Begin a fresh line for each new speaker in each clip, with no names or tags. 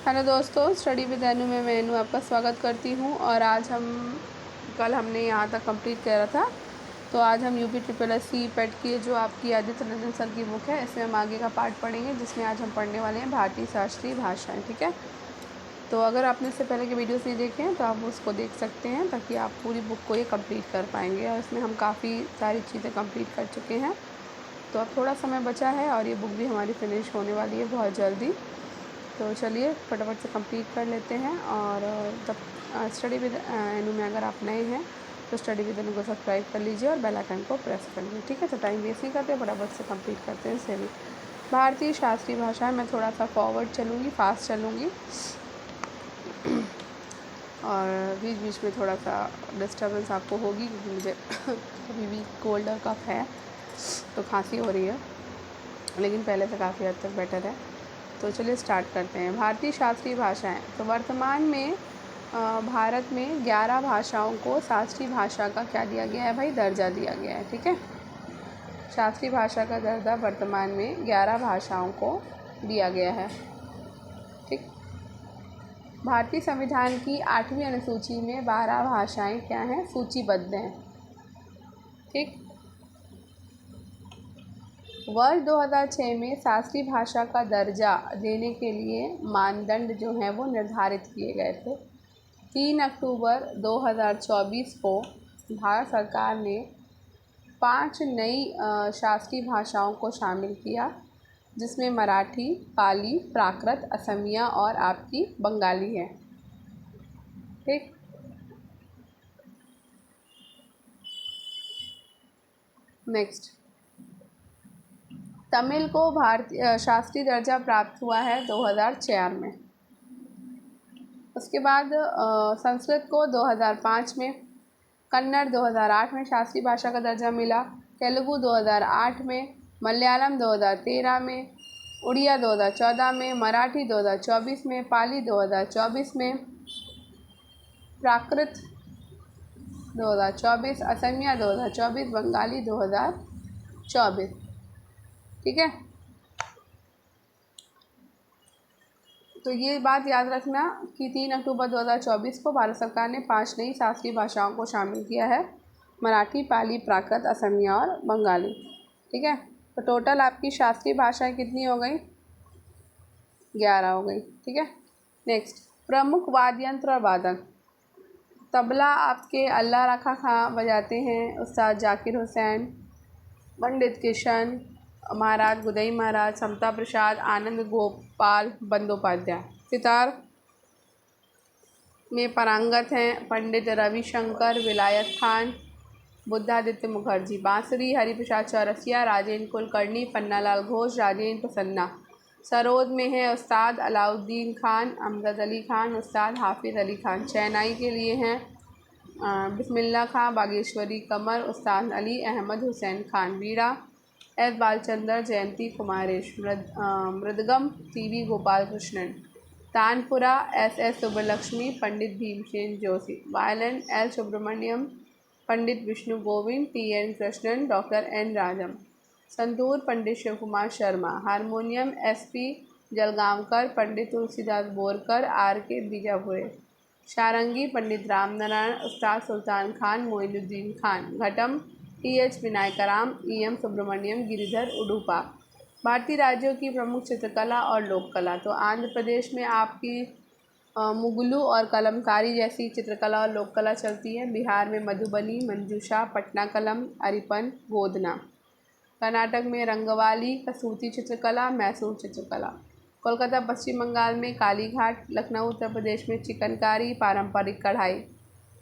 Hello दोस्तों, study with एनु में मैं एनु आपका स्वागत करती हूँ। और आज कल हमने यहाँ तक कंप्लीट करा था, तो आज हम यूपी ट्रिपल एस सी पेट की जो आपकी आदित्य रंजन सर की बुक है, इसमें हम आगे का पार्ट पढ़ेंगे, जिसमें आज हम पढ़ने वाले हैं भारतीय शास्त्रीय भाषाएं। ठीक है, तो अगर आपने इससे पहले के वीडियोस नहीं देखे हैं तो आप उसको देख सकते हैं, ताकि आप पूरी बुक को ये कंप्लीट कर पाएंगे। और इसमें हम काफ़ी सारी चीज़ें कंप्लीट कर चुके हैं, तो अब थोड़ा समय बचा है और ये बुक भी हमारी फिनिश होने वाली है बहुत जल्दी। तो चलिए फटाफट से कंप्लीट कर लेते हैं। और तब स्टडी विद एनु में अगर आप नए हैं तो स्टडी विद एनु को सब्सक्राइब कर लीजिए और बेल आइकन को प्रेस कर लीजिए। ठीक है, तो टाइम वेस्ट नहीं करते, फटाफट से कंप्लीट करते हैं इसे भी। भारतीय शास्त्रीय भाषा में थोड़ा सा फॉरवर्ड चलूँगी, फास्ट चलूँगी, और बीच बीच में थोड़ा सा डिस्टर्बेंस आपको होगी, क्योंकि मुझे अभी भी कोल्ड और कफ है, तो खांसी हो रही है, लेकिन पहले से काफ़ी हद तक बेटर है। तो चलिए स्टार्ट करते हैं। भारतीय शास्त्रीय भाषाएं। तो वर्तमान में भारत में 11 भाषाओं को शास्त्रीय भाषा का क्या दिया गया है भाई, दर्जा दिया गया है। ठीक है, शास्त्रीय भाषा का दर्जा वर्तमान में 11 भाषाओं को दिया गया है। ठीक, भारतीय संविधान की 8वीं अनुसूची में 12 भाषाएं क्या हैं, सूचीबद्ध हैं। ठीक, वर्ष 2006 में शास्त्रीय भाषा का दर्जा देने के लिए मानदंड जो हैं वो निर्धारित किए गए थे। 3 अक्टूबर 2024 को भारत सरकार ने 5 नई शास्त्रीय भाषाओं को शामिल किया, जिसमें मराठी, पाली, प्राकृत, असमिया और आपकी बंगाली है। ठीक, नेक्स्ट, तमिल को भारतीय शास्त्रीय दर्जा प्राप्त हुआ है 2004 में। उसके बाद संस्कृत को 2005 में, कन्नड़ 2008 में शास्त्रीय भाषा का दर्जा मिला, तेलुगु 2008 में, मलयालम 2013 में, उड़िया 2014 में, मराठी 2024 में, पाली 2024 में, प्राकृत 2024, असमिया 2024, बंगाली 2024। ठीक है, तो ये बात याद रखना कि 3 अक्टूबर 2024 को भारत सरकार ने 5 नई शास्त्रीय भाषाओं को शामिल किया है, मराठी, पाली, प्राकृत, असमिया और बंगाली। ठीक है, तो टोटल आपकी शास्त्रीय भाषाएं कितनी हो गई, 11 हो गई। ठीक है, नेक्स्ट, प्रमुख वाद्य यंत्र और वादक। तबला आपके अल्लाह रखा खां बजाते हैं, उस्ताद जाकिर हुसैन, पंडित किशन महाराज, गुदई महाराज, समता प्रसाद, आनंद गोपाल बंदोपाध्याय। सितार में पारंगत हैं पंडित रविशंकर, विलायत खान, बुद्धादित्य मुखर्जी। बांसुरी हरिप्रसाद चौरसिया, राजेंद्र कुलकर्णी, पन्नालाल घोष, राजेंद्र प्रसन्ना। सरोद में है उस्ताद अलाउद्दीन खान, अमजद अली खान, उस्ताद हाफिज़ अली खान। शहनाई के लिए हैं बिस्मिल्लाह खां, Bageshwari Kamar, Ustad Ali Ahmed Hussain Khan. Veena S Balachander, Jayanthi Kumaresh. Mridangam C V. Gopal Krishnan. Tanpura S Subbulakshmi, Pandit Bhimsen Joshi. Violin L Subramaniam, Pandit Vishnu Govind, T N. Krishnan, doctor N. Rajam. Santoor Pandit Shiv Kumar Sharma. Harmonium S P. Jalgaonkar, Pandit Tulsidas Borkar, R K. Bijapure. Sarangi Pandit Ramnarayan, Ustad Sultan Khan, Moinuddin Khan. Ghatam T H. Vinayakram, E M. Subramaniam, Giridhar Udupa. भारतीय राज्यों की प्रमुख चित्रकला और लोक कला। तो आंध्र प्रदेश में आपकी मुगलू और कलमकारी जैसी चित्रकला और लोक कला चलती है। बिहार में मधुबनी, मंजूषा, पटना कलम, अरिपन, गोदना। कर्नाटक में रंगवाली, कसूती चित्रकला, मैसूर चित्रकला। कोलकाता पश्चिम बंगाल में कालीघाट। लखनऊ उत्तर प्रदेश में चिकनकारी, पारंपरिक कढ़ाई।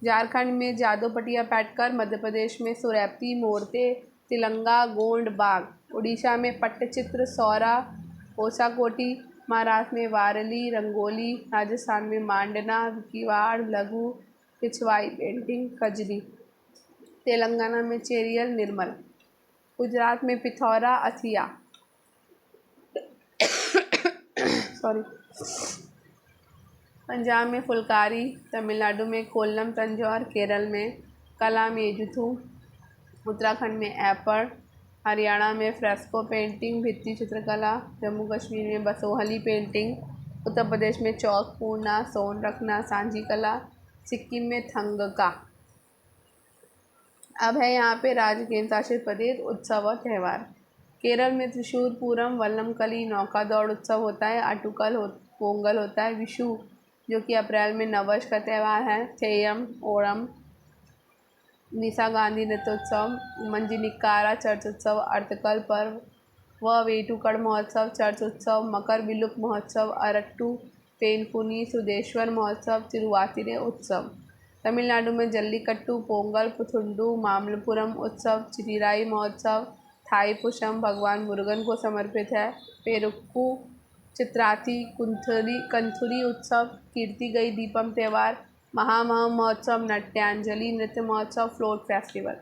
झारखंड में जादू पटिया पैटकर। मध्य प्रदेश में सुरैप्ती, मूर्ते, तिलंगा, गोंड, बाग। उड़ीसा में पट्टचित्र, सौरा, ओसाकोटी। महाराष्ट्र में वारली, रंगोली। राजस्थान में मांडना, किवाड़, लघु पिछवाई पेंटिंग, कजरी। तेलंगाना में चेरियल, निर्मल। गुजरात में पिथौरा, अथिया। सॉरी। पंजाब में फुलकारी। तमिलनाडु में कोल्लम तंजौर। केरल में कलामेजुथु। उत्तराखंड में ऐपड़। हरियाणा में फ्रेस्को पेंटिंग, भित्ति चित्रकला। जम्मू कश्मीर में बसोहली पेंटिंग। उत्तर प्रदेश में चौक पूर्णा, सोन रखना, सांझी कला, सिक्किम में थंगका। अब है यहाँ पे राज्य केंद्र शासित प्रदेश उत्सव और त्यौहार। केरल में त्रिशूर पूरम, वल्लमकली, नौका दौड़ उत्सव होता है। पोंगल होता है। विशु जो कि अप्रैल में नववर्ष का त्यौहार है। थेयम, ओणम, निशा गांधी नृत्योत्सव, मंजिनिक्कारा चर्च उत्सव, अर्तकल पर्व व वेटुकड़ महोत्सव, चर्च उत्सव, मकर विलुक महोत्सव, अरट्टू पेनकुनी, सुदेश्वर महोत्सव, तिरुवातिरे उत्सव। तमिलनाडु में जल्लीकट्टू, पोंगल, पुथुंडू, मामल्लपुरम उत्सव, चिथिराई महोत्सव, थाईपुसम भगवान मुरुगन को समर्पित है। पेरुक्कू, चित्राथी, कंथुरी उत्सव, कीर्तिगई दीपम त्यौहार, महामह महोत्सव, नट्यांजलि नृत्य महोत्सव, फ्लोट फेस्टिवल।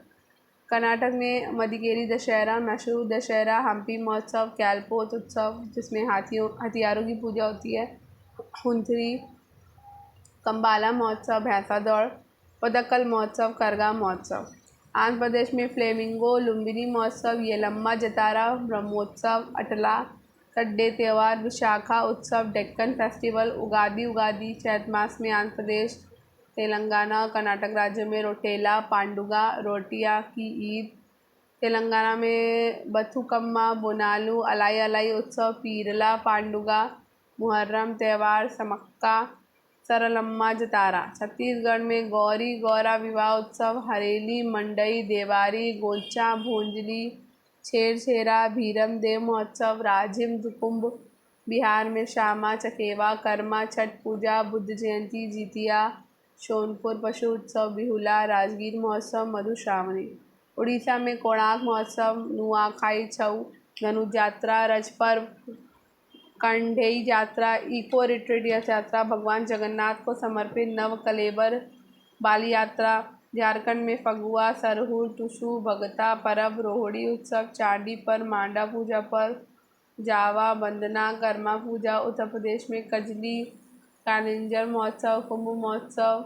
कर्नाटक में मदिकेरी दशहरा, मैसूर दशहरा, हम्पी महोत्सव, कैलपोत उत्सव जिसमें हथियारों की पूजा होती है, हुंथरी, कंबाला महोत्सव, भैंसा दौड़, पदक्कल महोत्सव, करगा महोत्सव। आंध्र प्रदेश में फ्लेमिंगो, लुम्बिनी महोत्सव, येलम्मा जतारा, ब्रह्मोत्सव, अटला कड्डे त्यौहार, विशाखा उत्सव, डेक्कन फेस्टिवल, उगादी चैत मास में आंध्र प्रदेश, तेलंगाना, कर्नाटक राज्य में रोटेला, पांडुगा, रोटिया की ईद, तेलंगाना में बथुकम्मा, बोनालू, अलाई अलाई उत्सव, पीरला, पांडुगा, मुहर्रम त्यौहार, समक्का, सरलम्मा जतारा। छत्तीसगढ़ में गौरी गौरा विवाह उत्सव, हरेली, मंडई, देवारी, गोंचा, भूंजली, छेरछेरा, भीरम देव महोत्सव, राजिम, कुंभ। बिहार में श्यामा, चकेवा, कर्मा, छठ पूजा, बुद्ध जयंती, जितिया, सोनपुर पशु उत्सव, बिहुला, राजगीर महोत्सव, मधुश्रावणी। उड़ीसा में कोणार्क महोत्सव, नुआखाई, छऊ, धनुष यात्रा, रज पर्व, कंढेई यात्रा, इको रिट्रीट यात्रा, भगवान जगन्नाथ को समर्पित नव कलेबर बाली यात्रा। झारखंड में फगुआ, सरहुल, टुसु, भगता परब, रोहड़ी उत्सव, चांदी पर, मांडा पूजा पर, जावा, वंदना, कर्मा पूजा। उत्तर प्रदेश में कजली, कालिंजर महोत्सव, कुंभ महोत्सव,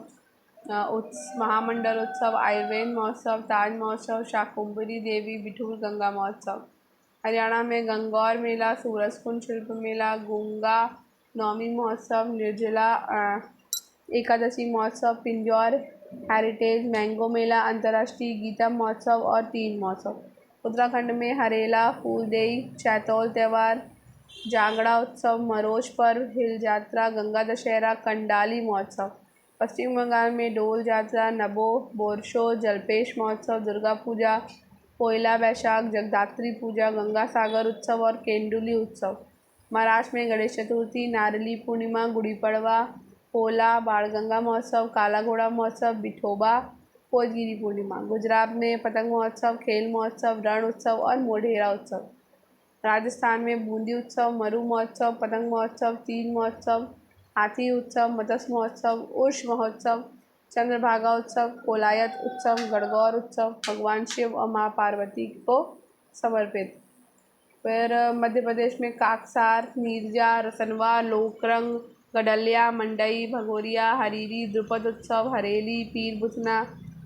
महामंडल उत्सव, आयुर्वेद महोत्सव, ताज महोत्सव, शाकुंभरी देवी, बिठूर गंगा महोत्सव। हरियाणा में गंगौर मेला, सूरजकुंड शिल्प मेला, गूंगा नवमी महोत्सव, निर्जला एकादशी महोत्सव, पिंजौर हेरिटेज मैंगो मेला, अंतर्राष्ट्रीय गीता महोत्सव और तीन महोत्सव। उत्तराखंड में हरेला, फूलदेई, चैतौल त्यौहार, जांगड़ा उत्सव, मरोज पर्व, हिल यात्रा, गंगा दशहरा, कंडाली महोत्सव। पश्चिम बंगाल में डोल यात्रा, नबो, बोरशो, जलपेश महोत्सव, दुर्गा पूजा, पोयला बैशाख, जगदात्री पूजा, गंगा सागर उत्सव और केंडुली उत्सव। महाराष्ट्र में गणेश चतुर्थी, नारली पूर्णिमा, गुड़ी पड़वा, पोला, बाणगंगा महोत्सव, काला घोड़ा महोत्सव, बिठोबा, कोजगिरी पूर्णिमा। गुजरात में पतंग महोत्सव, खेल महोत्सव, रण उत्सव और मोढेरा उत्सव। राजस्थान में बूंदी उत्सव, मरु महोत्सव, पतंग महोत्सव, तीन महोत्सव, हाथी उत्सव, मत्स्य महोत्सव, उर्ष महोत्सव, चंद्रभागा उत्सव, कोलायत उत्सव, गणगौर उत्सव, भगवान शिव और माँ पार्वती को समर्पित। फिर मध्य प्रदेश में काकसार, नीरजा, रसनवा, लोकरंग, गडलिया, मंडई, भगोरिया, हरीरी, द्रुपद उत्सव, हरेली, पीर बुथना,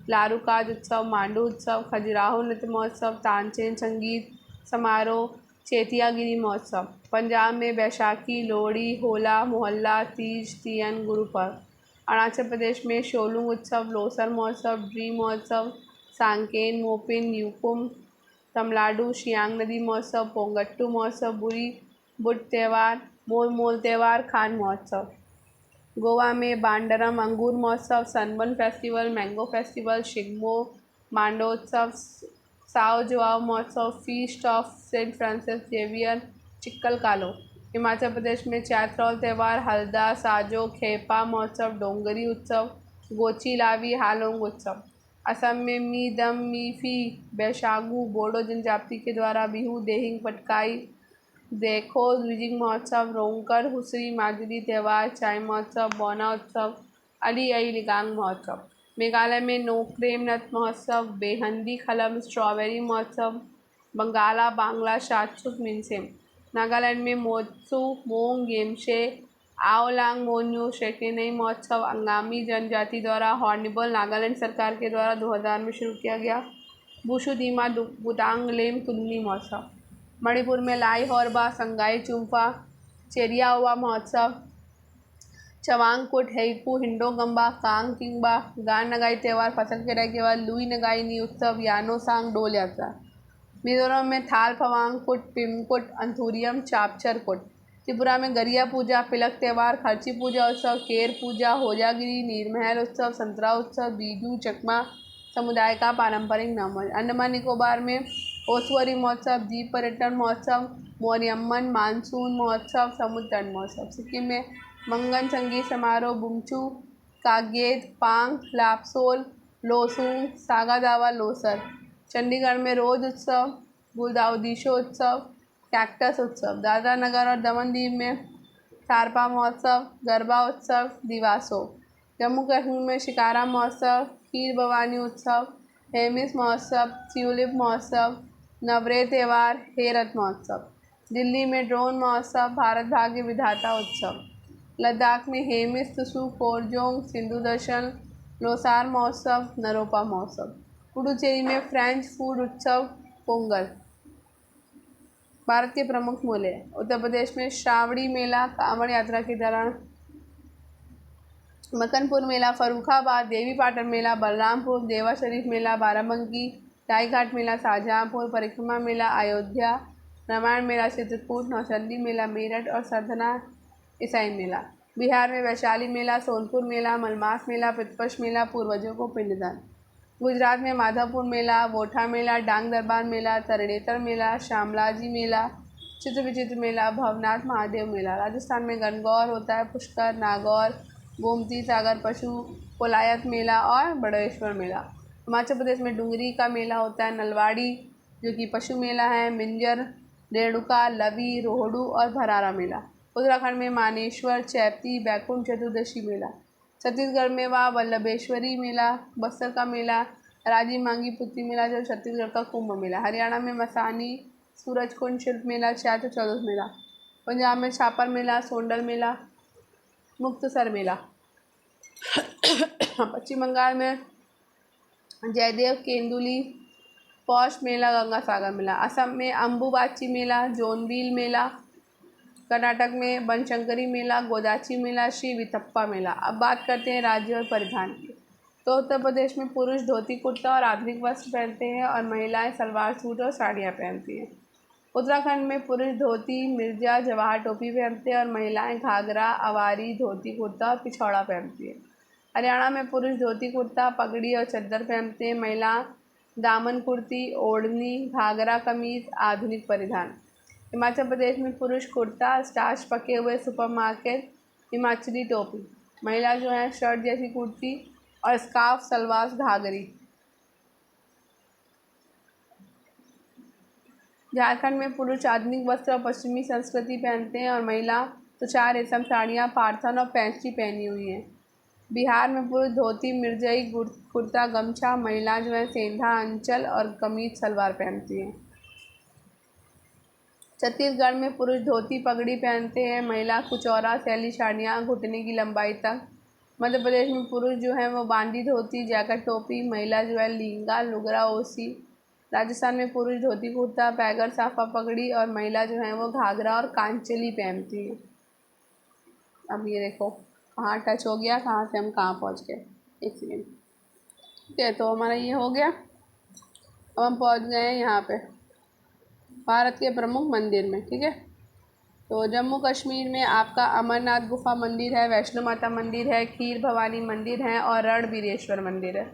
लारूकाज उत्सव, मांडू उत्सव, खजुराहो नृत्य महोत्सव, तानसेन संगीत समारोह, चेतियागिरी महोत्सव। पंजाब में बैसाखी, लोहड़ी, होला मोहल्ला, तीज, तीयन, गुरुपर्व। अरुणाचल प्रदेश में शोलुंग उत्सव, लोसर महोत्सव, ड्री महोत्सव, सांकेन, मोपिन, यूकुम। तमिलनाडु शियांग नदी महोत्सव, पोंगट्टू महोत्सव, बुरी बुट त्यौहार, मोल मोल त्यौहार, खान महोत्सव। गोवा में बांडरम अंगूर महोत्सव, Sunburn festival, mango festival, Shigmo Mandotsav, Sao Joao महोत्सव, feast of Saint Francis Xavier, Chikal Kalo. Himachal प्रदेश में चैत्रौल त्यौहार, हल्दा, साजो, खेपा महोत्सव, डोंगरी उत्सव, गोची लावी, हालोंग उत्सव। असम में मी दम मीफी, बैशागु बोडो जनजाति के द्वारा बिहू, देहिंग पटकाई, देखो द्विजिंग महोत्सव, रोंगकर, हुसरी माजुली त्यौहार, चाय महोत्सव, बौना उत्सव, अली आई लिगांग महोत्सव। मेघालय में नोक्रेम नृत्य महोत्सव, बेहंदी खलम, स्ट्रॉबेरी महोत्सव, बंगाला बांग्ला शाचुक मिनसेम। नागालैंड में मोत्सू, मोंग, येमशे, आओलांग मोन्यू, शेकेनई महोत्सव, अंगामी जनजाति द्वारा हॉर्निबल, नागालैंड सरकार के द्वारा 2000 में शुरू किया गया। बुशु दीमा बुतांग लेम तुलनी महोत्सव। मणिपुर में लाई हॉर्बा, संगाई चुम्फा, चेरियाओवा महोत्सव, चवांगकुट, हेइपू, हिंडोगंबा, कांग किंगबा, गान नगाई त्यौहार, फसल कटाई के बाद लुई नगाई नी उत्सव, यानोसांग डोल यात्रा। मिजोरम में थाल फवांगकुट, पिमकुट, अंथुरियम, चापचरकुट। त्रिपुरा में गरिया पूजा, पिलक त्यौहार, खर्ची पूजा उत्सव, केर पूजा, होजागिरी, नीरमहल उत्सव, संतरा उत्सव, बीजू चकमा समुदाय का पारंपरिक नमन। अंडमान निकोबार में ओसवरी महोत्सव, द्वीप पर्यटन महोत्सव, मोरियम्मन मानसून महोत्सव, समुद्र तट महोत्सव। सिक्किम में मंगन संगीत समारोह, बुमचू, काग्येत, पांग, लापसोल, लोसूंग, सागा दावा, लोसर। चंडीगढ़ में रोज उत्सव, गुलदाउदीशो उत्सव, कैक्टस उत्सव। दादरा नगर और दमन दीव में थारपा महोत्सव, गरबा उत्सव, दिवासो। जम्मू कश्मीर में शिकारा महोत्सव, खीर भवानी उत्सव, हेमिस महोत्सव, ट्यूलिप महोत्सव, नवरेह त्यौहार, हेरत महोत्सव। दिल्ली में ड्रोन महोत्सव, भारत भाग्य विधाता उत्सव। लद्दाख में हेमिस तुसु, कोरजोंग, सिंधु दर्शन, लोसार महोत्सव, नरोपा महोत्सव। पुडुचेरी में फ्रेंच फूड उत्सव, पोंगल। भारत के प्रमुख मेले। उत्तर प्रदेश में श्रावणी मेला कांवड़ यात्रा के दौरान, मकनपुर मेला फर्रुखाबाद, देवी पाटन मेला बलरामपुर, देवा शरीफ मेला बाराबंकी, टाई घाट मेला शाहजहाँपुर, परिक्रमा मेला अयोध्या, रामायण मेला चित्रकूट, नौचंदी मेला मेरठ और सरधना ईसाई मेला। बिहार में वैशाली मेला, सोनपुर मेला, मलमास मेला, पितृपक्ष मेला, पूर्वजों को पिंडदान। गुजरात में माधवपुर मेला, वोठा मेला, डांग दरबार मेला, तरणेतर मेला, श्यामलाजी मेला, चित्र विचित्र मेला, भवनाथ महादेव मेला। राजस्थान में गणगौर होता है, पुष्कर, नागौर, गोमती सागर पशु कोलायत मेला और बड़ेश्वर मेला। हिमाचल प्रदेश में डुंगरी का मेला होता है, नलवाड़ी जो कि पशु मेला है, मिंजर, रेणुका, लवी, रोहडू और भरारा मेला। उत्तराखंड में मानेश्वर, चैती, बैकुंठ चतुर्दशी मेला। छत्तीसगढ़ में वल्लभेश्वरी मेला, बस्तर का मेला, राजीव मांगी पुत्री मेला जो छत्तीसगढ़ का कुंभ मेला। हरियाणा में मसानी, सूरजकुंड शिल्प मेला, चैत्र चौदस मेला। पंजाब में छापर मेला, सोंडल मेला, मुक्तसर मेला। पश्चिम बंगाल में जयदेव केंदुली पौष मेला, गंगा सागर मेला। असम में अम्बुबाची मेला, जोनबिल मेला। कर्नाटक में बनशंकरी मेला, गोदाची मेला, श्री विथप्पा मेला। अब बात करते हैं राज्य और परिधान की। तो उत्तर प्रदेश में पुरुष धोती कुर्ता और आधुनिक वस्त्र पहनते हैं और महिलाएं सलवार सूट और साड़ियाँ पहनती हैं। उत्तराखंड में पुरुष धोती, मिर्जा, जवाहर टोपी पहनते हैं और महिलाएं घाघरा, अवारी, धोती कुर्ता और पिछौड़ा पहनती हैं। हरियाणा में पुरुष धोती कुर्ता, पगड़ी और चद्दर पहनते हैं, महिला दामन कुर्ती, ओढ़नी, घाघरा कमीज आधुनिक परिधान। हिमाचल प्रदेश में पुरुष कुर्ता, स्टार्च पके हुए सुपरमार्केट, हिमाचली टोपी, महिला जो है शर्ट जैसी कुर्ती और स्कार्फ, सलवार, घाघरी। झारखंड में पुरुष आधुनिक वस्त्र और पश्चिमी संस्कृति पहनते हैं और महिला तो 4 रेशम साड़ियाँ, पार्थन और पैंची पहनी हुई हैं। बिहार में पुरुष धोती, मिर्जई, कुर्ता, गमछा, महिला जो है सेंधा, अंचल और कमीज सलवार पहनती हैं। छत्तीसगढ़ में पुरुष धोती, पगड़ी पहनते हैं, महिला कुचौरा, शैली साड़ियाँ घुटने की लंबाई तक। मध्य प्रदेश में पुरुष जो है वो बांदी धोती, जैकेट टोपी, महिला जो है लहंगा, लुगरा, ओसी। राजस्थान में पुरुष धोती कुर्ता, पैगर, साफा, पगड़ी और महिला जो है वो घाघरा और कांचली पहनती है। अब ये देखो कहाँ टच हो गया, कहाँ से हम कहाँ पहुँच गए। एक सेकेंड। ठीक है, तो हमारा ये हो गया। अब हम पहुँच गए हैं यहाँ पे भारत के प्रमुख मंदिर में। ठीक है, तो जम्मू कश्मीर में आपका अमरनाथ गुफा मंदिर है, वैष्णो माता मंदिर है, खीर भवानी मंदिर है और रणबीरेश्वर मंदिर है।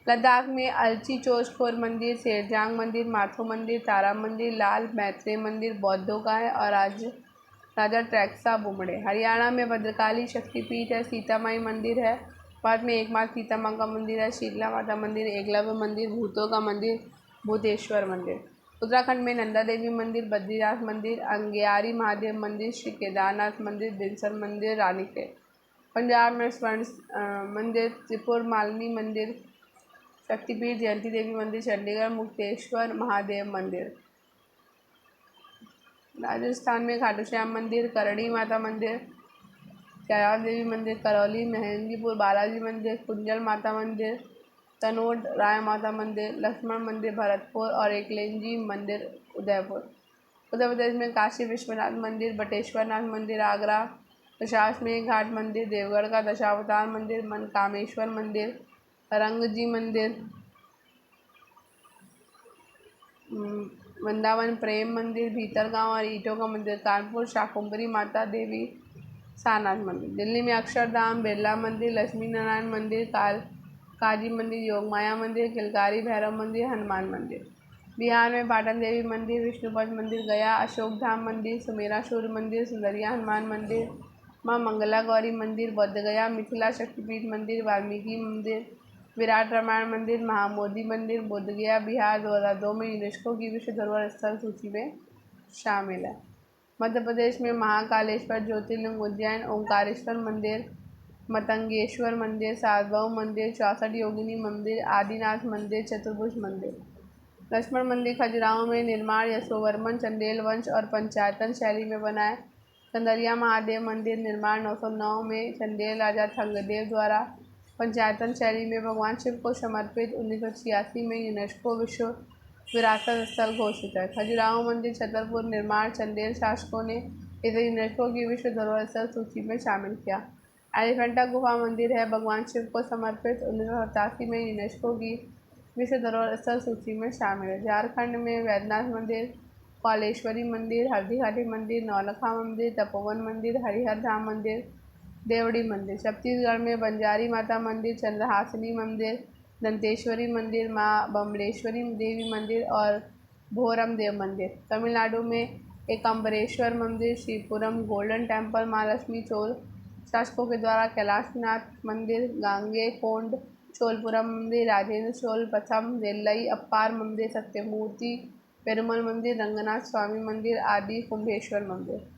लद्दाख में अलची चोशखोर मंदिर, सेरजांग मंदिर, माथो मंदिर, तारा मंदिर, लाल मैत्रेय मंदिर बौद्धों का है और राजा ट्रैक्सा बुमड़े। हरियाणा में भद्रकाली शक्तिपीठ है, सीता माई मंदिर है। भारत में एकमात्र सीता माँ का मंदिर है, शीतला माता मंदिर, एकलव्य मंदिर, भूतों का मंदिर, भूतेश्वर मंदिर। उत्तराखंड में नंदा देवी मंदिर, बद्रीनाथ मंदिर, अंगियारी महादेव मंदिर, श्री केदारनाथ मंदिर, बिनसर मंदिर, रानीखेत। पंजाब में स्वर्ण मंदिर, त्रिपुर मालिनी मंदिर, शक्तिपीठ, जयंती देवी मंदिर, चंडीगढ़ मुक्तेश्वर महादेव मंदिर। राजस्थान में खाटू श्याम मंदिर, करणी माता मंदिर, कैलाश देवी मंदिर, करौली, मेहंदीपुर बालाजी मंदिर, कुंजल माता मंदिर, तनोट राय माता मंदिर, लक्ष्मण मंदिर भरतपुर और एकलिंगजी मंदिर उदयपुर। उत्तर प्रदेश में काशी विश्वनाथ मंदिर, बटेश्वर नाथ मंदिर आगरा, दशाश्वमेध घाट मंदिर, देवगढ़ का दशावतार मंदिर, मनकामेश्वर मंदिर, रंगजी मंदिर, वृंदावन प्रेम मंदिर, भीतरगांव और ईंटों का मंदिर, कानपुर शाकुंभरी माता देवी सारनाथ मंदिर, दिल्ली में अक्षरधाम, बिरला मंदिर, लक्ष्मी नारायण मंदिर, काजी मंदिर, योगमाया मंदिर, किलकारी भैरव मंदिर, हनुमान मंदिर। बिहार में पाटन देवी मंदिर, विष्णुपद मंदिर गया, अशोक धाम मंदिर, सुमेरा सूर्य मंदिर, सुंदरिया हनुमान मंदिर, माँ मंगला गौरी मंदिर, बोध गया, मिथिला शक्तिपीठ मंदिर, वाल्मीकि मंदिर, विराट रामायण मंदिर, महामोदी मंदिर, बोध गया बिहार 2002 में यूनेस्को की विश्व धरोहर स्थल सूची में शामिल है। मध्य प्रदेश में महाकालेश्वर ज्योतिर्लिंग, उज्जैन ओंकारेश्वर मंदिर, मतंगेश्वर मंदिर, सार्वभौम मंदिर, 64 योगिनी मंदिर, आदिनाथ मंदिर, चतुर्भुज मंदिर। लक्ष्मण मंदिर खजुराहो में निर्माण यशोवर्मन चंदेल वंश और पंचायतन शैली में बना है। कंदरिया महादेव मंदिर निर्माण 909 में चंदेल राजा थंगदेव द्वारा पंचायतन शैली में भगवान शिव को समर्पित 1986 में यूनेस्को विश्व विरासत स्थल घोषित है। खजुराहो मंदिर छतरपुर निर्माण चंदेल शासकों ने इसे यूनेस्को की विश्व धरोहर स्थल सूची में शामिल किया। एलिफेंटा गुफा मंदिर है भगवान शिव को समर्पित 1987 में यूनेस्को की विश्व धरोहर स्थल सूची में शामिल है। झारखंड में वैद्यनाथ मंदिर, कौलेश्वरी मंदिर, हल्दीघाटी मंदिर, नौलखा मंदिर, तपोवन मंदिर, हरिहर धाम मंदिर, देवड़ी मंदिर। छत्तीसगढ़ में बंजारी माता मंदिर, चंद्रहासिनी मंदिर, दंतेश्वरी मंदिर, माँ बमलेश्वरी देवी मंदिर और भोरम देव मंदिर। तमिलनाडु में एकाम्बरेश्वर मंदिर, श्रीपुरम गोल्डन टेम्पल, महालक्ष्मी चोल शासकों के द्वारा कैलाशनाथ मंदिर, गांगे कोंड चोलपुरम मंदिर, राजेंद्र चोल प्रथम, वेल्लई अप्पार मंदिर, सत्यमूर्ति पेरुमल मंदिर, रंगनाथ स्वामी मंदिर आदि, कुंभेश्वर मंदिर।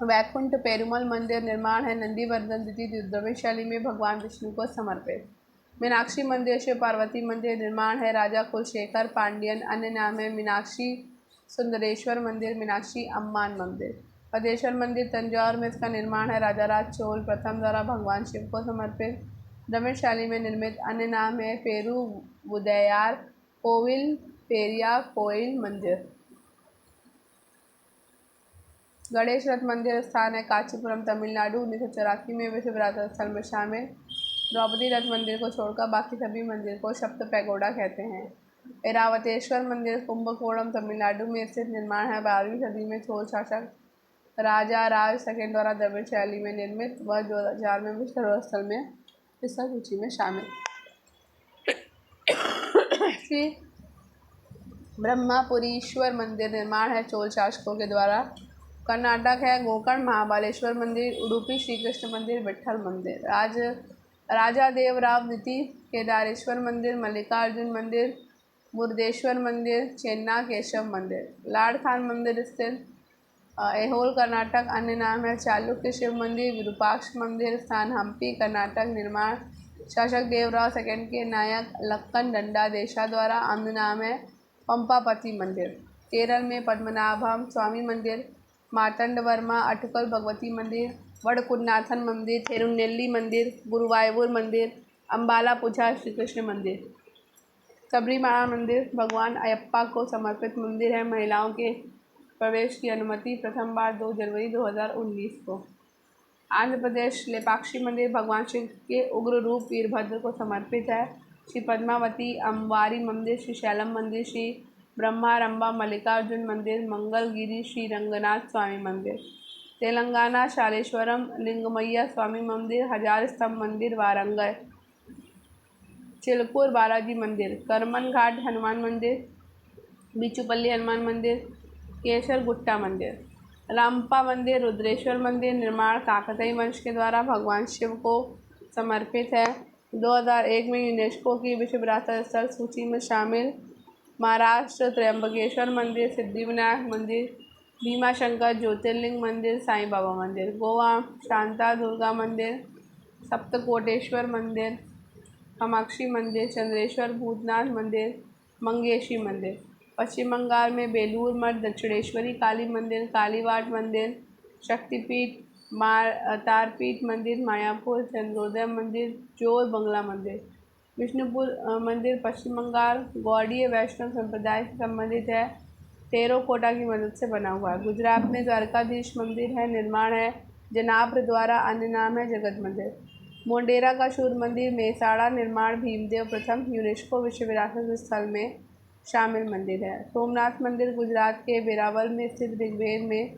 वैकुंठ पेरुमल मंदिर निर्माण है नंदीवर्धन द्वितीय द्रविड़ शैली में भगवान विष्णु को समर्पित। मीनाक्षी मंदिर शिव पार्वती मंदिर निर्माण है राजा कुलशेखर पांड्यन, अन्य नाम है मीनाक्षी सुंदरेश्वर मंदिर, मीनाक्षी अम्मान मंदिर। पदेश्वर मंदिर तंजौर में इसका निर्माण है राजा राज चोल प्रथम द्वारा भगवान शिव को समर्पित द्रविड़ शैली में निर्मित, अन्य नाम है पेरू उदयार कोविल पेरिया कोइल मंदिर। गणेश रथ मंदिर स्थान है कांचीपुरम तमिलनाडु, 1984 में विश्व विरासत स्थल में शामिल। द्रौपदी रथ मंदिर को छोड़कर बाकी सभी मंदिर को सप्त पैगोडा कहते हैं। ऐरावतेश्वर मंदिर कुंभकोणम तमिलनाडु में स्थित निर्माण है 12वीं सदी में चोल शासक राजा राज सेकंड द्वारा द्रविड़ शैली में निर्मित, वह 2004 में विश्व धरोहर स्थल में इस सूची में शामिल। श्री ब्रह्मापुरीश्वर मंदिर निर्माण है चोल शासकों के द्वारा। कर्नाटक है गोकर्ण महाबालेश्वर मंदिर, उडुपी श्री कृष्ण मंदिर, विट्ठल मंदिर। राजा देवराव द्वितीय केदारेश्वर मंदिर, मल्लिकार्जुन मंदिर, मुरुदेश्वर मंदिर, चेन्ना केशव मंदिर। लाड खान मंदिर स्थित ऐहोल कर्नाटक, अन्य नाम है चालुक्य शिव मंदिर, विरूपाक्ष मंदिर स्थान हम्पी कर्नाटक, निर्माण शासक देवराव सेकंड के नायक लक्कन डंडा देशा द्वारा, अन्य नाम है पंपापति मंदिर। केरल में पद्मनाभम स्वामी मंदिर, मार्तंड वर्मा अटकल भगवती मंदिर, वडकुन्नाथन मंदिर, थिरुनेल्ली मंदिर, गुरुवायूर मंदिर, अम्बाला पुझा श्री कृष्ण मंदिर। सबरीमाला मंदिर भगवान अयप्पा को समर्पित मंदिर है। महिलाओं के प्रवेश की अनुमति प्रथम बार 2 जनवरी 2019 को। आंध्र प्रदेश लेपाक्षी मंदिर भगवान शिव के उग्र रूप वीरभद्र को समर्पित है। श्री पद्मावती अम्बारी मंदिर, श्री शैलम मंदिर, श्री ब्रह्मारंबा मल्लिकार्जुन मंदिर, मंगलगिरी श्री रंगनाथ स्वामी मंदिर। तेलंगाना शालेश्वरम लिंगमैया स्वामी मंदिर, हजार स्तंभ मंदिर वारंगल। चिलकूर बालाजी मंदिर, करमन घाट हनुमान मंदिर, बिचूपल्ली हनुमान मंदिर, केसर गुट्टा मंदिर। रामप्पा मंदिर रुद्रेश्वर मंदिर निर्माण काकतीय वंश के द्वारा भगवान शिव को समर्पित है। 2001 में यूनेस्को की विश्व विरासत स्थल सूची में शामिल। महाराष्ट्र त्र्यंबकेश्वर मंदिर, सिद्धिविनायक मंदिर, भीमाशंकर ज्योतिर्लिंग मंदिर, साईं बाबा मंदिर। गोवा शांता दुर्गा मंदिर, सप्तकोटेश्वर मंदिर, कामाक्षी मंदिर, चंद्रेश्वर भूतनाथ मंदिर, मंगेशी मंदिर। पश्चिम बंगाल में बेलूर मठ, दक्षिणेश्वरी काली मंदिर, कालीवाट मंदिर, शक्तिपीठ, तारपीठ मंदिर, मायापुर, चंद्रोदय मंदिर, जोर बंगला मंदिर। विष्णुपुर मंदिर पश्चिम बंगाल गौड़ीय वैष्णव संप्रदाय से संबंधित है। टेराकोटा की मदद से बना हुआ है। गुजरात में द्वारकाधीश मंदिर है, निर्माण है जनाब्र द्वारा, अन्य नाम है जगत मंदिर। मोढेरा का सूर्य मंदिर मेसाड़ा, निर्माण भीमदेव प्रथम, यूनेस्को विश्व विरासत स्थल में शामिल मंदिर है। सोमनाथ मंदिर गुजरात के वेरावल में स्थित, ऋग्वेद में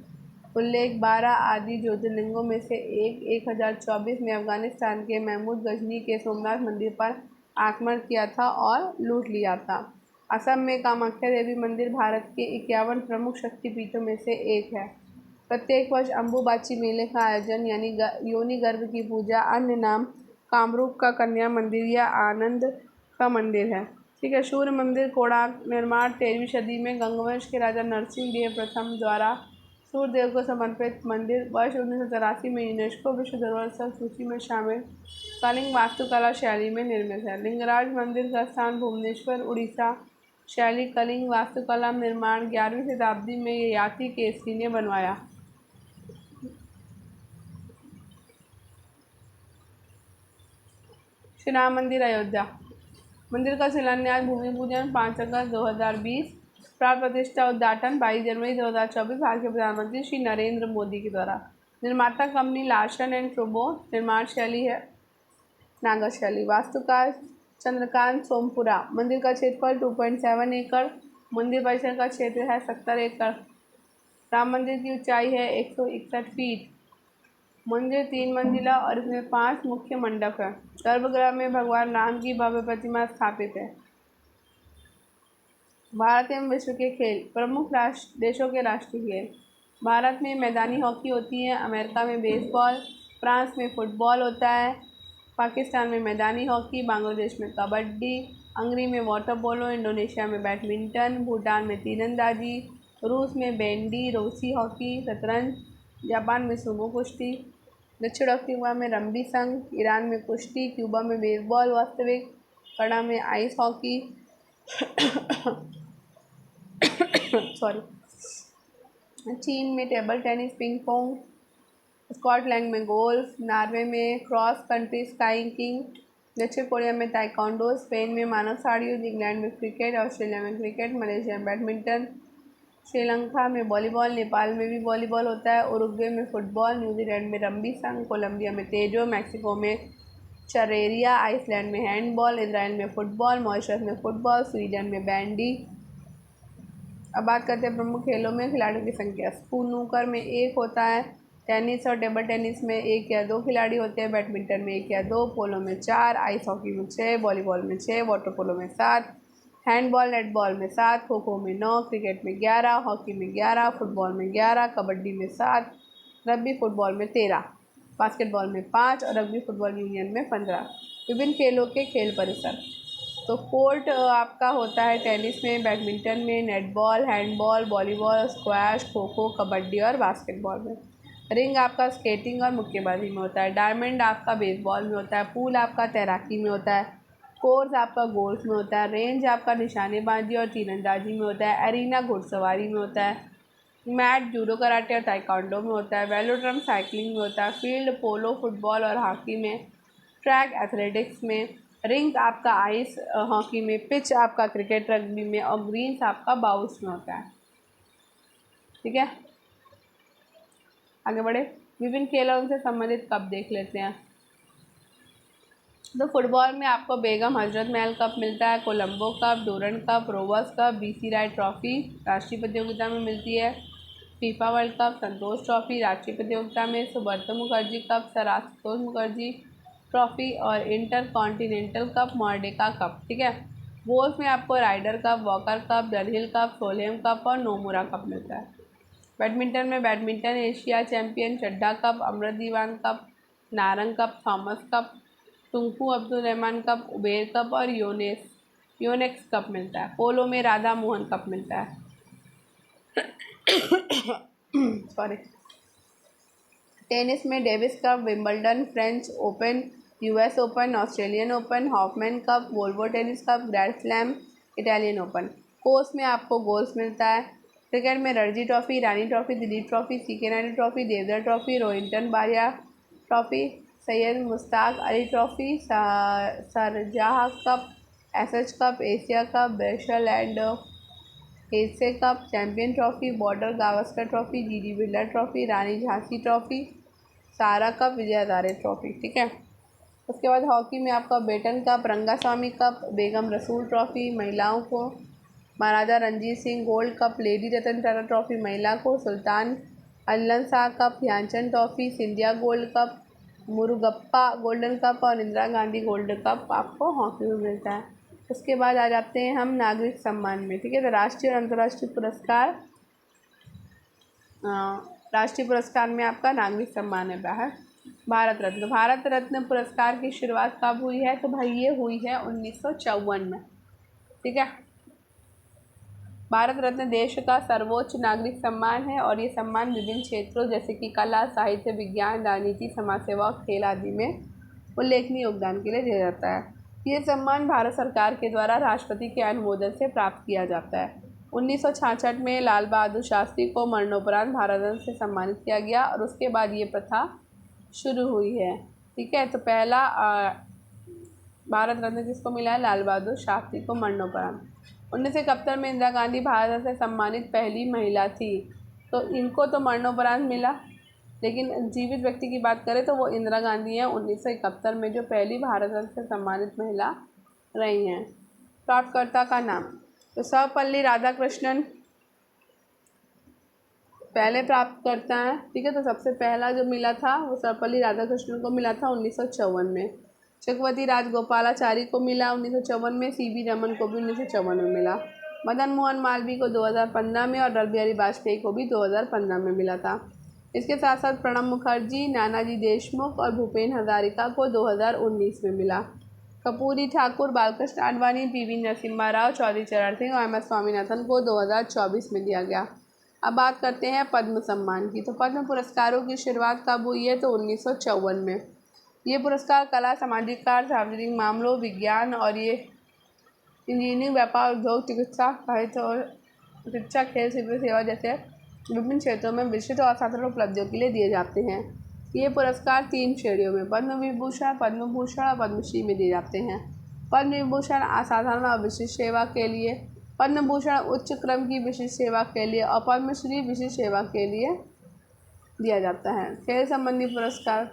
उल्लेख 12 आदि ज्योतिर्लिंगों में से एक 1024 में अफगानिस्तान के महमूद गजनी के सोमनाथ मंदिर पर आक्रमण किया था और लूट लिया था। असम में कामाख्या देवी मंदिर भारत के 51 प्रमुख शक्तिपीठों में से एक है। प्रत्येक वर्ष अम्बुबाची मेले का आयोजन यानी योनि गर्भ की पूजा, अन्य नाम कामरूप का कन्या मंदिर या आनंद का मंदिर है। ठीक है। सूर्य मंदिर कोणार्क, निर्माण 13वीं सदी में गंगवंश के राजा नरसिंह देव प्रथम द्वारा सूर्य देव को समर्पित मंदिर, वर्ष 1983 में यूनेस्को विश्व धरोहर स्थल सूची में शामिल कलिंग वास्तुकला शैली में निर्मित है। लिंगराज मंदिर का स्थान भुवनेश्वर, उड़ीसा, शैली कलिंग वास्तुकला, निर्माण 11वीं शताब्दी में ययाति केसरी ने बनवाया। श्री राम मंदिर अयोध्या मंदिर का शिलान्यास, भूमि पूजन 5 अगस्त 2020, प्राण प्रतिष्ठा उद्घाटन 22 जनवरी 2024 भारत के प्रधानमंत्री श्री नरेंद्र मोदी के द्वारा। निर्माता कंपनी लार्सन एंड टुब्रो, निर्माण शैली है नागर शैली। वास्तुकार चंद्रकांत सोमपुरा। मंदिर का क्षेत्रफल 2.7 एकड़, मंदिर परिसर का क्षेत्र है 70 एकड़। राम मंदिर की ऊंचाई है 161 फीट। मंदिर 3 मंजिला और इसमें 5 मुख्य मंडप है। गर्भगृह में भगवान राम की भव्य प्रतिमा स्थापित है। भारत एवं विश्व के खेल, प्रमुख देशों के राष्ट्रीय खेल। भारत में मैदानी हॉकी होती है, अमेरिका में बेसबॉल, फ्रांस में फुटबॉल होता है, पाकिस्तान में मैदानी हॉकी, बांग्लादेश में कबड्डी, हंगरी में वाटर पोलो, इंडोनेशिया में बैडमिंटन, भूटान में तीरंदाजी, रूस में बैंडी, रूसी हॉकी, शतरंज, जापान में सुमो कुश्ती, दक्षिण अफ्रीका में रग्बी संघ, ईरान में कुश्ती, क्यूबा में बेसबॉल वास्तविक, कनाडा में आइस हॉकी सॉरी, चीन में table tennis, ping pong, Scotland में गोल्फ, नॉर्वे में क्रॉस कंट्री स्काईकिंग, दक्षिण कोरिया में ताइक्वांडो, स्पेन में मानव साड़ी, इंग्लैंड में क्रिकेट, ऑस्ट्रेलिया में क्रिकेट, मलेशिया में बैडमिंटन, श्रीलंका में वॉलीबॉल, नेपाल में भी वॉलीबॉल होता है, उरुग्वे में फुटबॉल, न्यूजीलैंड में रग्बी संघ, कोलंबिया में तेजो, मैक्सिको में चरेरिया, आइसलैंड में हैंडबॉल, इजराइल में फुटबॉल, मॉरिशस में फुटबॉल, स्वीडन में बैंडी। अब बात करते हैं प्रमुख खेलों में खिलाड़ियों की संख्या। स्नूकर में 1 होता है, टेनिस और टेबल टेनिस में 1 या 2 खिलाड़ी होते हैं, बैडमिंटन में 1 या 2, पोलो में 4, आइस हॉकी में 6, वॉलीबॉल में 6, वाटर पोलो में 7, हैंडबॉल नेटबॉल में 7, खो खो में 9, क्रिकेट में 11, हॉकी में 11, फुटबॉल में 11, कबड्डी में 7, रग्बी फुटबॉल में 13, बास्केटबॉल में 5 और रग्बी फुटबॉल यूनियन में 15। विभिन्न खेलों के खेल परिसर। तो कोर्ट आपका होता है टेनिस में, बैडमिंटन में, netball, handball, volleyball, squash, kho kho, kabaddi और बास्केटबॉल में। रिंग आपका स्केटिंग और मुक्केबाजी में होता है। डायमंड आपका बेसबॉल में होता है। पूल आपका तैराकी में होता है। कोर्स आपका गोल्फ में होता है। रेंज आपका निशानेबाजी और तीरंदाजी में होता है। एरिना घुड़सवारी में होता है। मैट जूडो, कराटे और ताइक्वांडो में होता है। वेलोड्रम साइकिलिंग में होता है। फील्ड पोलो, फुटबॉल और हॉकी में। ट्रैक एथलेटिक्स में। रिंग आपका आइस हॉकी में। पिच आपका क्रिकेट रग्बी में और ग्रीन्स आपका बाउल्स में होता है। ठीक है, आगे बढ़े। विभिन्न खेलों से संबंधित कप देख लेते हैं। तो फुटबॉल में आपको बेगम हजरत महल कप मिलता है, Colombo Cup, Durand Cup, Rovers Cup, B C Roy Trophy राष्ट्रीय प्रतियोगिता में मिलती है। FIFA World Cup, Santosh Trophy राष्ट्रीय प्रतियोगिता में, Subroto Mukherjee Cup, Sir Ashutosh Mukherjee Trophy और Intercontinental Cup, Merdeka Cup. ठीक है। गोल्फ में आपको Ryder Cup, Walker Cup, Dunhill Cup, Solheim Cup और नोमुरा कप मिलता है। बैडमिंटन में badminton Asia champion, Chadha Cup, Amrit Diwan Cup, Narang Cup, Thomas cup, Tunku Abdul Rahman Cup, Uber Cup और Yonex Cup मिलता है। पोलो में राधा मोहन कप मिलता है। सॉरी। टेनिस में Davis Cup, Wimbledon, French Open, US Open, Australian Open, Hoffman Cup, Volvo Tennis Cup, Grand Slam, Italian Open. Course में आपको golf मिलता है। क्रिकेट में Ranji Trophy, Rani Trophy, Dilip Trophy, C K Naidu Trophy, Deodhar Trophy, Rohinton Baria Trophy, Syed Mushtaq Ali Trophy, Sharjah Cup, S H cup, Asia Cup, बेशल and एसे Cup, Champion Trophy, Border Gavaskar Trophy, G D Birla Trophy, Rani Jhansi Trophy, Sahara Cup, Vijay Hazare Trophy. ठीक है। उसके बाद हॉकी में आपका Beighton Cup, Rangaswamy Cup, Begum Rasool Trophy महिलाओं को, Maharaja Ranjit Singh Gold Cup, Lady Ratan Tata Trophy महिला को, Sultan Azlan Shah Cup, Dhyanchand Trophy, Scindia Gold Cup, Murugappa Golden Cup और इंदिरा गांधी गोल्ड कप आपको हॉकी में मिलता है। उसके बाद आ जाते हैं हम नागरिक सम्मान में। ठीक है। तो राष्ट्रीय और अंतर्राष्ट्रीय पुरस्कार, राष्ट्रीय पुरस्कार में आपका नागरिक सम्मान है बाहर भारत रत्न। भारत रत्न पुरस्कार की शुरुआत कब हुई है? तो भाई ये हुई है 1954 में। ठीक है। भारत रत्न देश का सर्वोच्च नागरिक सम्मान है और ये सम्मान विभिन्न क्षेत्रों जैसे कि कला, साहित्य, विज्ञान, राजनीति, समाज सेवा और खेल आदि में उल्लेखनीय योगदान के लिए दिया जाता है। ये सम्मान भारत सरकार के द्वारा राष्ट्रपति के अनुमोदन से प्राप्त किया जाता है। 1966 में लाल बहादुर शास्त्री को मरणोपरांत भारत रत्न से सम्मानित किया गया और उसके बाद ये प्रथा शुरू हुई है। ठीक है। तो पहला भारत रत्न किसको मिला है? लाल बहादुर शास्त्री को मरणोपरांत। 1971 में इंदिरा गांधी भारत रत्न से सम्मानित पहली महिला थी। तो इनको तो मरणोपरांत मिला, लेकिन जीवित व्यक्ति की बात करें तो वो इंदिरा गांधी हैं 1971 में जो पहली भारत रत्न से सम्मानित महिला रही हैं। प्राप्तकर्ता का नाम, तो सर्वपल्ली राधाकृष्णन पहले प्राप्तकर्ता हैं। ठीक है। तो सबसे पहला जो मिला था वो सर्वपल्ली राधाकृष्णन को मिला था 1954 में। चक्रवर्ती राजगोपालाचारी को मिला 1954 में। सीवी रमन को भी 1954 में मिला। मदन मोहन मालवीय को 2015 में और अटल बिहारी वाजपेयी को भी 2015 में मिला था। इसके साथ साथ प्रणब मुखर्जी, नानाजी देशमुख और भूपेन हजारिका को 2019 में मिला। कपूरी ठाकुर, बालकृष्ण आडवाणी, पीवी नरसिम्हा राव, चौधरी चरण सिंह और एम एस स्वामीनाथन को 2024 में दिया गया। अब बात करते हैं पद्म सम्मान की। तो पद्म पुरस्कारों की शुरुआत कब हुई है? तो 1954 में। ये पुरस्कार कला, सामाजिक कार्य, सार्वजनिक मामलों, विज्ञान और ये इंजीनियरिंग, व्यापार, उद्योग, चिकित्सा, साहित्य और शिक्षा, खेल, सिविल सेवा जैसे विभिन्न क्षेत्रों में विशिष्ट और असाधारण उपलब्धियों के लिए दिए जाते हैं। ये पुरस्कार 3 श्रेणियों में पद्म विभूषण, पद्म भूषण और पद्मश्री में दिए जाते हैं। पद्म विभूषण असाधारण और विशिष्ट सेवा के लिए, पद्म भूषण उच्च क्रम की विशिष्ट सेवा के लिए और पद्मश्री विशिष्ट सेवा के लिए दिया जाता है। खेल संबंधी पुरस्कार,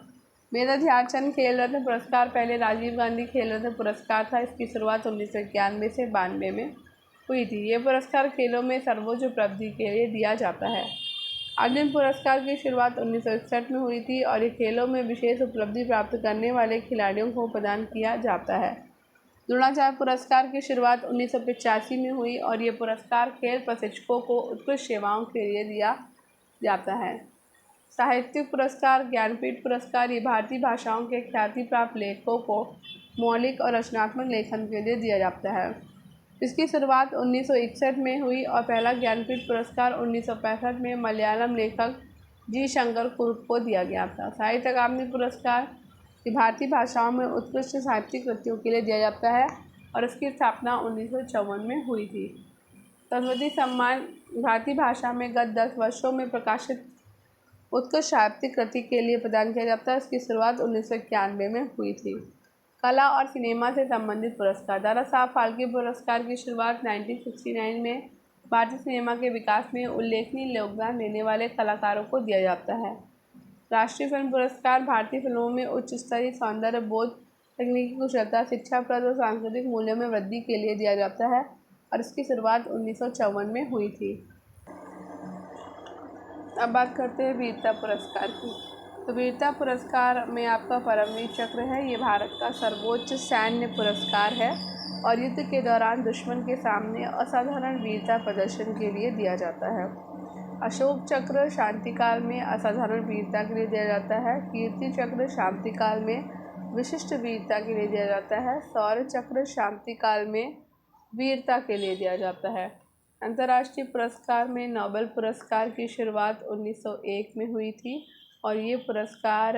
मेजर ध्यानचंद खेल रत्न पुरस्कार पहले राजीव गांधी खेल रत्न पुरस्कार था। इसकी शुरुआत 1991 से 92 में हुई थी। ये पुरस्कार खेलों में सर्वोच्च उपलब्धि के लिए दिया जाता है। अर्जुन पुरस्कार की शुरुआत 1961 में हुई थी और ये खेलों में विशेष उपलब्धि प्राप्त करने वाले खिलाड़ियों को प्रदान किया जाता है। द्रोणाचार्य पुरस्कार की शुरुआत 1985 में हुई और ये पुरस्कार खेल प्रशिक्षकों को उत्कृष्ट सेवाओं के लिए दिया जाता है। साहित्यिक पुरस्कार, ज्ञानपीठ पुरस्कार ये भारतीय भाषाओं के ख्याति प्राप्त लेखकों को मौलिक और रचनात्मक लेखन के लिए दिया जाता है। इसकी शुरुआत 1961 में हुई और पहला ज्ञानपीठ पुरस्कार 1965 में मलयालम लेखक जी शंकर कुरुप को दिया गया था। साहित्य अकादमी पुरस्कार ये भारतीय भाषाओं में उत्कृष्ट साहित्यिक कृतियों के लिए दिया जाता है और इसकी स्थापना 1954 में हुई थी। सरस्वती सम्मान भारतीय भाषा में गत 10 वर्षों में प्रकाशित उत्कृष्ट साहित्यिक कृति के लिए प्रदान किया जाता है। इसकी शुरुआत 1991 में हुई थी। कला और सिनेमा से संबंधित पुरस्कार, दादा साहब फाल्के पुरस्कार की शुरुआत 1969 में भारतीय सिनेमा के विकास में उल्लेखनीय योगदान देने वाले कलाकारों को दिया जाता है। राष्ट्रीय फिल्म पुरस्कार भारतीय फिल्मों में उच्च स्तरीय सौंदर्य बोध, तकनीकी कुशलता, शिक्षाप्रद और सांस्कृतिक मूल्यों में वृद्धि के लिए दिया जाता है और इसकी शुरुआत 1954 में हुई थी। अब बात करते हैं वीरता पुरस्कार की। तो वीरता पुरस्कार में आपका परमवीर चक्र है। ये भारत का सर्वोच्च सैन्य पुरस्कार है और युद्ध के दौरान दुश्मन के सामने असाधारण वीरता प्रदर्शन के लिए दिया जाता है। अशोक चक्र शांतिकाल में असाधारण वीरता के लिए दिया जाता है। कीर्ति चक्र शांतिकाल में विशिष्ट वीरता के लिए दिया जाता है। शौर्य चक्र शांतिकाल में वीरता के लिए दिया जाता है। अंतर्राष्ट्रीय पुरस्कार में नोबेल पुरस्कार की शुरुआत 1901 में हुई थी और ये पुरस्कार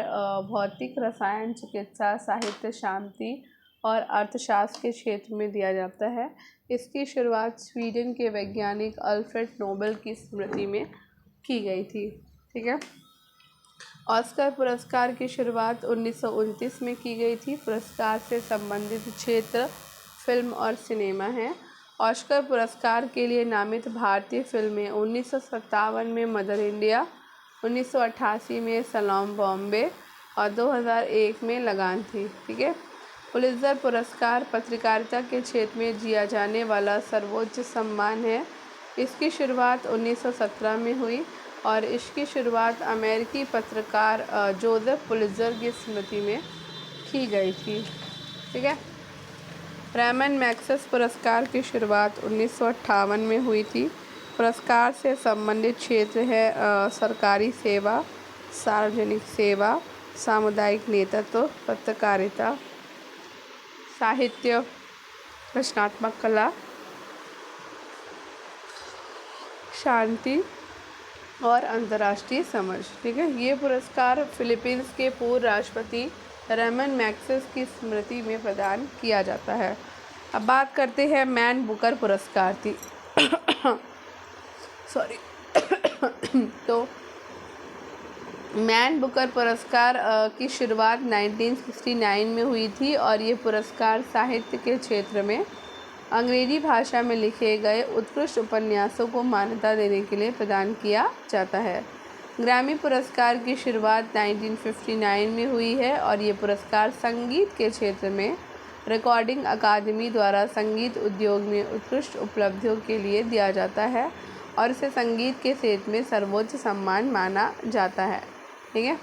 भौतिक, रसायन, चिकित्सा, साहित्य, शांति और अर्थशास्त्र के क्षेत्र में दिया जाता है। इसकी शुरुआत स्वीडन के वैज्ञानिक अल्फ्रेड नोबेल की स्मृति में की गई थी। ठीक है। ऑस्कर पुरस्कार की शुरुआत 1929 में की गई थी। पुरस्कार से संबंधित क्षेत्र फिल्म और सिनेमा है ऑस्कर पुरस्कार के लिए नामित भारतीय फिल्में 1957 में मदर इंडिया, 1988 में सलाम बॉम्बे और 2001 में लगान थी। ठीक है। पुलित्ज़र पुरस्कार पत्रकारिता के क्षेत्र में दिया जाने वाला सर्वोच्च सम्मान है। इसकी शुरुआत 1917 में हुई और इसकी शुरुआत अमेरिकी पत्रकार जोसेफ पुलित्ज़र की स्मृति में की गई थी। ठीक है। रेमन मैग्सेसे पुरस्कार की शुरुआत 1958 में हुई थी। पुरस्कार से संबंधित क्षेत्र है सरकारी सेवा, सार्वजनिक सेवा, सामुदायिक नेतृत्व, पत्रकारिता, साहित्य, रचनात्मक कला, शांति और अंतर्राष्ट्रीय समझ। ठीक है। ये पुरस्कार फिलीपींस के पूर्व राष्ट्रपति रेमन मैग्सेसे की स्मृति में प्रदान किया जाता है। अब बात करते हैं मैन बुकर पुरस्कार की। सॉरी। तो मैन बुकर पुरस्कार की शुरुआत 1969 में हुई थी और ये पुरस्कार साहित्य के क्षेत्र में अंग्रेजी भाषा में लिखे गए उत्कृष्ट उपन्यासों को मान्यता देने के लिए प्रदान किया जाता है। ग्रैमी पुरस्कार की शुरुआत 1959 में हुई है और ये पुरस्कार संगीत के क्षेत्र में रिकॉर्डिंग अकादमी द्वारा संगीत उद्योग में उत्कृष्ट उपलब्धियों के लिए दिया जाता है और इसे संगीत के क्षेत्र में सर्वोच्च सम्मान माना जाता है। ठीक है।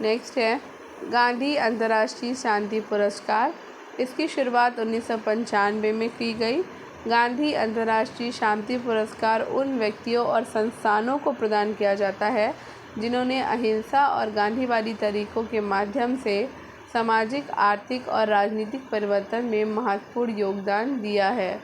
नेक्स्ट है गांधी अंतर्राष्ट्रीय शांति पुरस्कार। इसकी शुरुआत 1995 में की गई। गांधी अंतर्राष्ट्रीय शांति पुरस्कार उन व्यक्तियों और संस्थानों को प्रदान किया जाता है जिन्होंने अहिंसा और गांधीवादी तरीकों के माध्यम से सामाजिक, आर्थिक और राजनीतिक परिवर्तन में महत्वपूर्ण योगदान दिया है।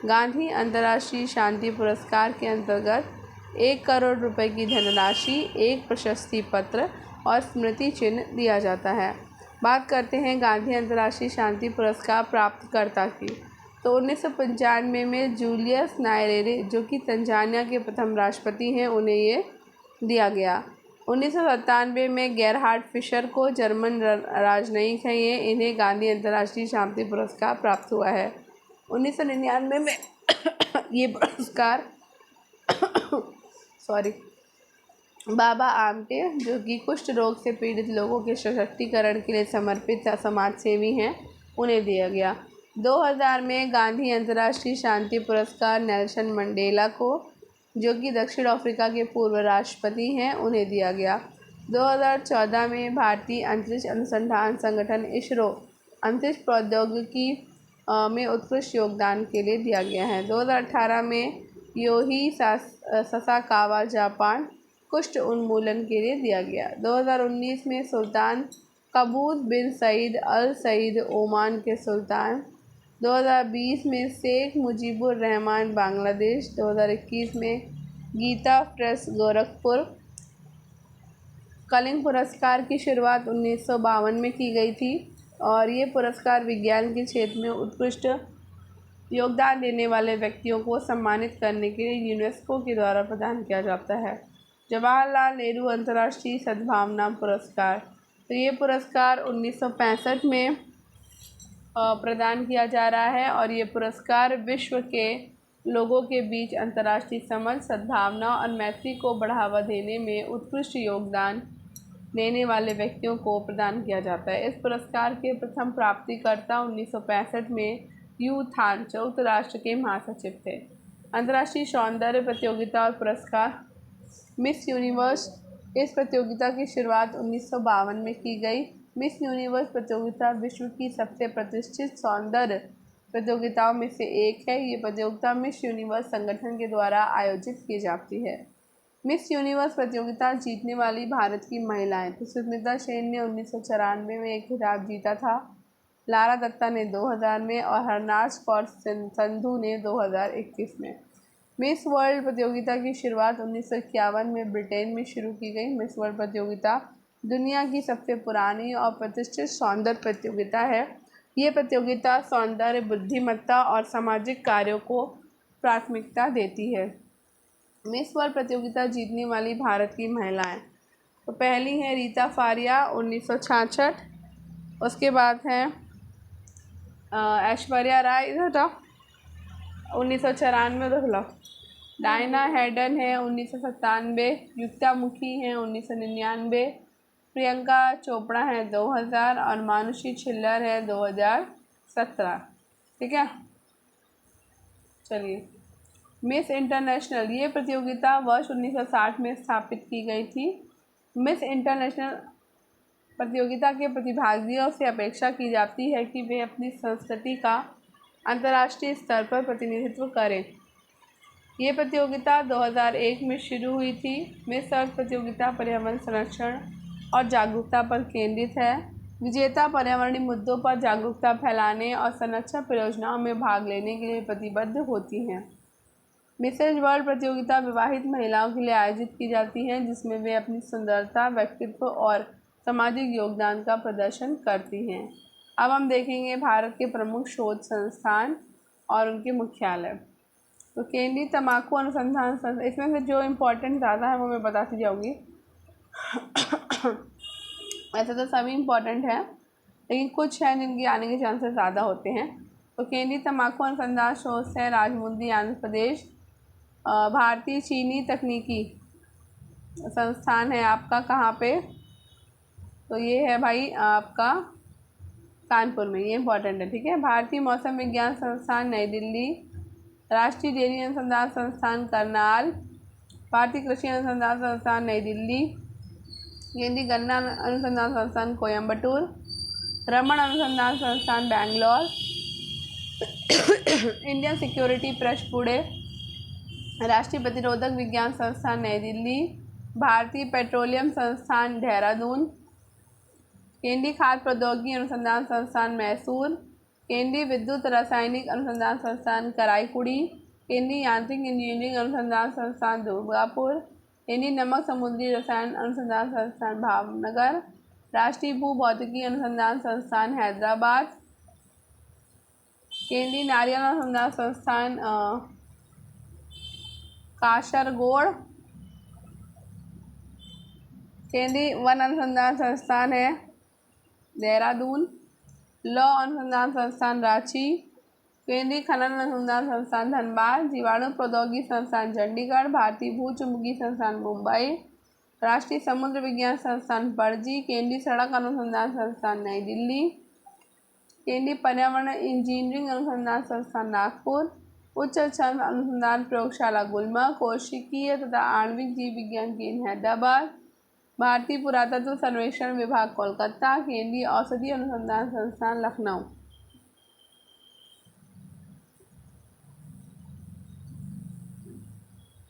गांधी अंतर्राष्ट्रीय शांति पुरस्कार के अंतर्गत 1 करोड़ रुपए की धनराशि, 1 प्रशस्ति पत्र और स्मृति चिन्ह दिया जाता है। बात करते हैं गांधी अंतर्राष्ट्रीय शांति पुरस्कार प्राप्तकर्ता की। तो 1995 में जूलियस नायरेरे, जो कि तंजानिया के प्रथम राष्ट्रपति हैं, उन्हें ये दिया गया। 1997 में गेरहार्ड फिशर को, जर्मन राजनयिक हैं ये, इन्हें गांधी अंतर्राष्ट्रीय शांति पुरस्कार प्राप्त हुआ है। 1999 में ये पुरस्कार बाबा आमटे, जो कि कुष्ठ रोग से पीड़ित लोगों के सशक्तिकरण के लिए समर्पित समाजसेवी हैं, उन्हें दिया गया। 2000 में गांधी अंतर्राष्ट्रीय शांति पुरस्कार नेल्सन मंडेला को, जो कि दक्षिण अफ्रीका के पूर्व राष्ट्रपति हैं, उन्हें दिया गया। 2014 में भारतीय अंतरिक्ष अनुसंधान संगठन इसरो अंतरिक्ष प्रौद्योगिकी में उत्कृष्ट योगदान के लिए दिया गया है। 2018 में योही ससाकावा, जापान, कुष्ठ उन्मूलन के लिए दिया गया। 2019 में सुल्तान कबूस बिन सईद अल सईद, ओमान के सुल्तान। 2020 में शेख मुजीबुर रहमान, बांग्लादेश। 2021 में गीता प्रेस, गोरखपुर। कलिंग पुरस्कार की शुरुआत 1952 में की गई थी और ये पुरस्कार विज्ञान के क्षेत्र में उत्कृष्ट योगदान देने वाले व्यक्तियों को सम्मानित करने के लिए यूनेस्को के द्वारा प्रदान किया जाता है। जवाहरलाल नेहरू अंतर्राष्ट्रीय सद्भावना पुरस्कार। तो ये पुरस्कार 1965 में प्रदान किया जा रहा है और ये पुरस्कार विश्व के लोगों के बीच अंतर्राष्ट्रीय समझ, सद्भावना और मैत्री को बढ़ावा देने में उत्कृष्ट योगदान देने वाले व्यक्तियों को प्रदान किया जाता है। इस पुरस्कार के प्रथम प्राप्तिकर्ता 1965 में यू थान, संयुक्त राष्ट्र के महासचिव थे। अंतर्राष्ट्रीय सौंदर्य प्रतियोगिता और पुरस्कार। Miss universe. इस प्रतियोगिता की शुरुआत 1952 में की गई। मिस यूनिवर्स प्रतियोगिता विश्व की सबसे प्रतिष्ठित सौंदर्य प्रतियोगिताओं में से एक है। ये प्रतियोगिता मिस यूनिवर्स संगठन के द्वारा आयोजित की जाती है। मिस यूनिवर्स प्रतियोगिता जीतने वाली भारत की महिलाएं। तो सुष्मिता सेन ने 1994 में एक खिताब जीता था, लारा दत्ता ने 2000 में और हरनाज कौर संधू ने 2021 में। मिस वर्ल्ड प्रतियोगिता की शुरुआत 1951 में ब्रिटेन में शुरू की गई। मिस वर्ल्ड प्रतियोगिता दुनिया की सबसे पुरानी और प्रतिष्ठित सौंदर्य प्रतियोगिता है। ये प्रतियोगिता सौंदर्य, बुद्धिमत्ता और सामाजिक कार्यों को प्राथमिकता देती है। मिस वर्ल्ड प्रतियोगिता जीतने वाली भारत की महिलाएं। तो पहली है रीता फारिया 1966, उसके बाद है ऐश्वर्या राय, इधर था, 1994 देख लो। डायना हेडन है 1997, युक्ता मुखी है 1999, प्रियंका चोपड़ा है 2000 और मानुषी छिल्लर है 2017। ठीक है, चलिए। मिस इंटरनेशनल, ये प्रतियोगिता वर्ष 1960 में स्थापित की गई थी। मिस इंटरनेशनल प्रतियोगिता के प्रतिभागियों से अपेक्षा की जाती है कि वे अपनी संस्कृति का अंतर्राष्ट्रीय स्तर पर प्रतिनिधित्व करें। ये प्रतियोगिता 2001 में शुरू हुई थी। मिस अर्थ प्रतियोगिता पर्यावरण संरक्षण और जागरूकता पर केंद्रित है। विजेता पर्यावरणीय मुद्दों पर जागरूकता फैलाने और संरक्षण परियोजनाओं में भाग लेने के लिए प्रतिबद्ध होती हैं। मिसेज वर्ल्ड प्रतियोगिता विवाहित महिलाओं के लिए आयोजित की जाती है, जिसमें वे अपनी सुंदरता, व्यक्तित्व और सामाजिक योगदान का प्रदर्शन करती हैं। अब हम देखेंगे भारत के प्रमुख शोध संस्थान और उनके मुख्यालय। तो केंद्रीय तंबाकू अनुसंधान संस्थान, इसमें से जो इम्पोर्टेंट ज़्यादा है वो मैं बताती जाऊँगी। ऐसे तो सभी इम्पोर्टेंट हैं, लेकिन कुछ हैं जिनके आने के चांसेस ज़्यादा होते हैं। तो केंद्रीय तंबाकू अनुसंधान शोध है राजमुंद्री, आंध्र प्रदेश। भारतीय चीनी तकनीकी संस्थान है आपका कहाँ पे? तो ये है भाई आपका कानपुर में, ये इम्पोर्टेंट है। ठीक है, भारतीय मौसम विज्ञान संस्थान नई दिल्ली। राष्ट्रीय डेयरी अनुसंधान संस्थान करनाल। भारतीय कृषि अनुसंधान संस्थान नई दिल्ली। केंद्रीय गन्ना अनुसंधान संस्थान कोयम्बटूर। रमन अनुसंधान संस्थान Bangalore. Indian security press Pune. राष्ट्रीय प्रतिरोधक विज्ञान संस्थान नई दिल्ली। भारतीय पेट्रोलियम संस्थान देहरादून। केंद्रीय खाद्य प्रौद्योगिकी अनुसंधान संस्थान मैसूर। केंद्रीय विद्युत रासायनिक अनुसंधान संस्थान कराईकुड़ी। केंद्रीय यांत्रिक इंजीनियरिंग अनुसंधान संस्थान दुर्गापुर। केंद्रीय नमक समुद्री रसायन अनुसंधान संस्थान भावनगर। राष्ट्रीय भूभौतिकी अनुसंधान संस्थान हैदराबाद। केंद्रीय नारियल अनुसंधान संस्थान कासरगोड। केंद्रीय वन अनुसंधान संस्थान है देहरादून। लॉ अनुसंधान संस्थान रांची। केंद्रीय खनन अनुसंधान संस्थान धनबाद। जीवाणु प्रौद्योगिकी संस्थान चंडीगढ़। भारतीय भू चुंबकीय संस्थान मुंबई। राष्ट्रीय समुद्र विज्ञान संस्थान पणजी। केंद्रीय सड़क अनुसंधान संस्थान नई दिल्ली। केंद्रीय पर्यावरण इंजीनियरिंग अनुसंधान संस्थान नागपुर। उच्च अनुसंधान प्रयोगशाला गुलमर्ग। कोशिकीय तथा आणविक जीव विज्ञान केंद्र हैदराबाद। भारतीय पुरातत्व सर्वेक्षण विभाग कोलकाता। केंद्रीय औषधि अनुसंधान संस्थान लखनऊ।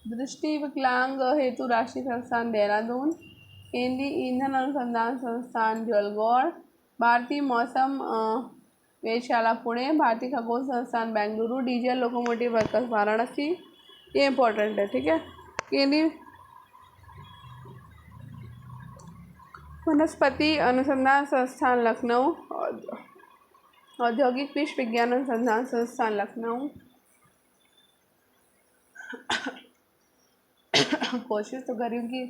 दृष्टि विकलांग हेतु राष्ट्रीय संस्थान देहरादून। केंद्रीय ईंधन अनुसंधान संस्थान जलगौर। भारतीय मौसम वेधशाला पुणे। भारतीय खगोल संस्थान Bengaluru. Diesel locomotive workers Varanasi. ये इंपॉर्टेंट है। ठीक है, केंद्रीय वनस्पति अनुसंधान संस्थान लखनऊ। औद्योगिक विश्व विज्ञान अनुसंधान संस्थान लखनऊ। कोशिश तो कर रही हूँ कि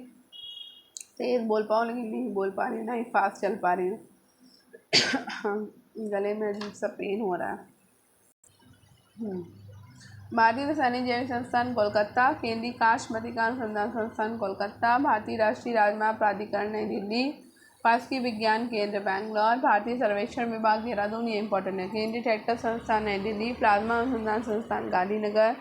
तेज़ बोल पाऊँ, लेकिन नहीं बोल पा रही, ना ही फास्ट चल पा रही हूँ। गले में अजीब सा पेन हो रहा है। भारतीय रासायनिक जैविक संस्थान कोलकाता। केंद्रीय काश मृत्तिका अनुसंधान संस्थान कोलकाता। भारतीय राष्ट्रीय राजमार्ग प्राधिकरण नई दिल्ली। पारस्की विज्ञान केंद्र बैंगलोर। भारतीय सर्वेक्षण विभाग देहरादून, ये इंपॉर्टेंट है। केंद्रीय ट्रैक्टर संस्थान नई दिल्ली। प्लाज्मा अनुसंधान संस्थान Gandhinagar.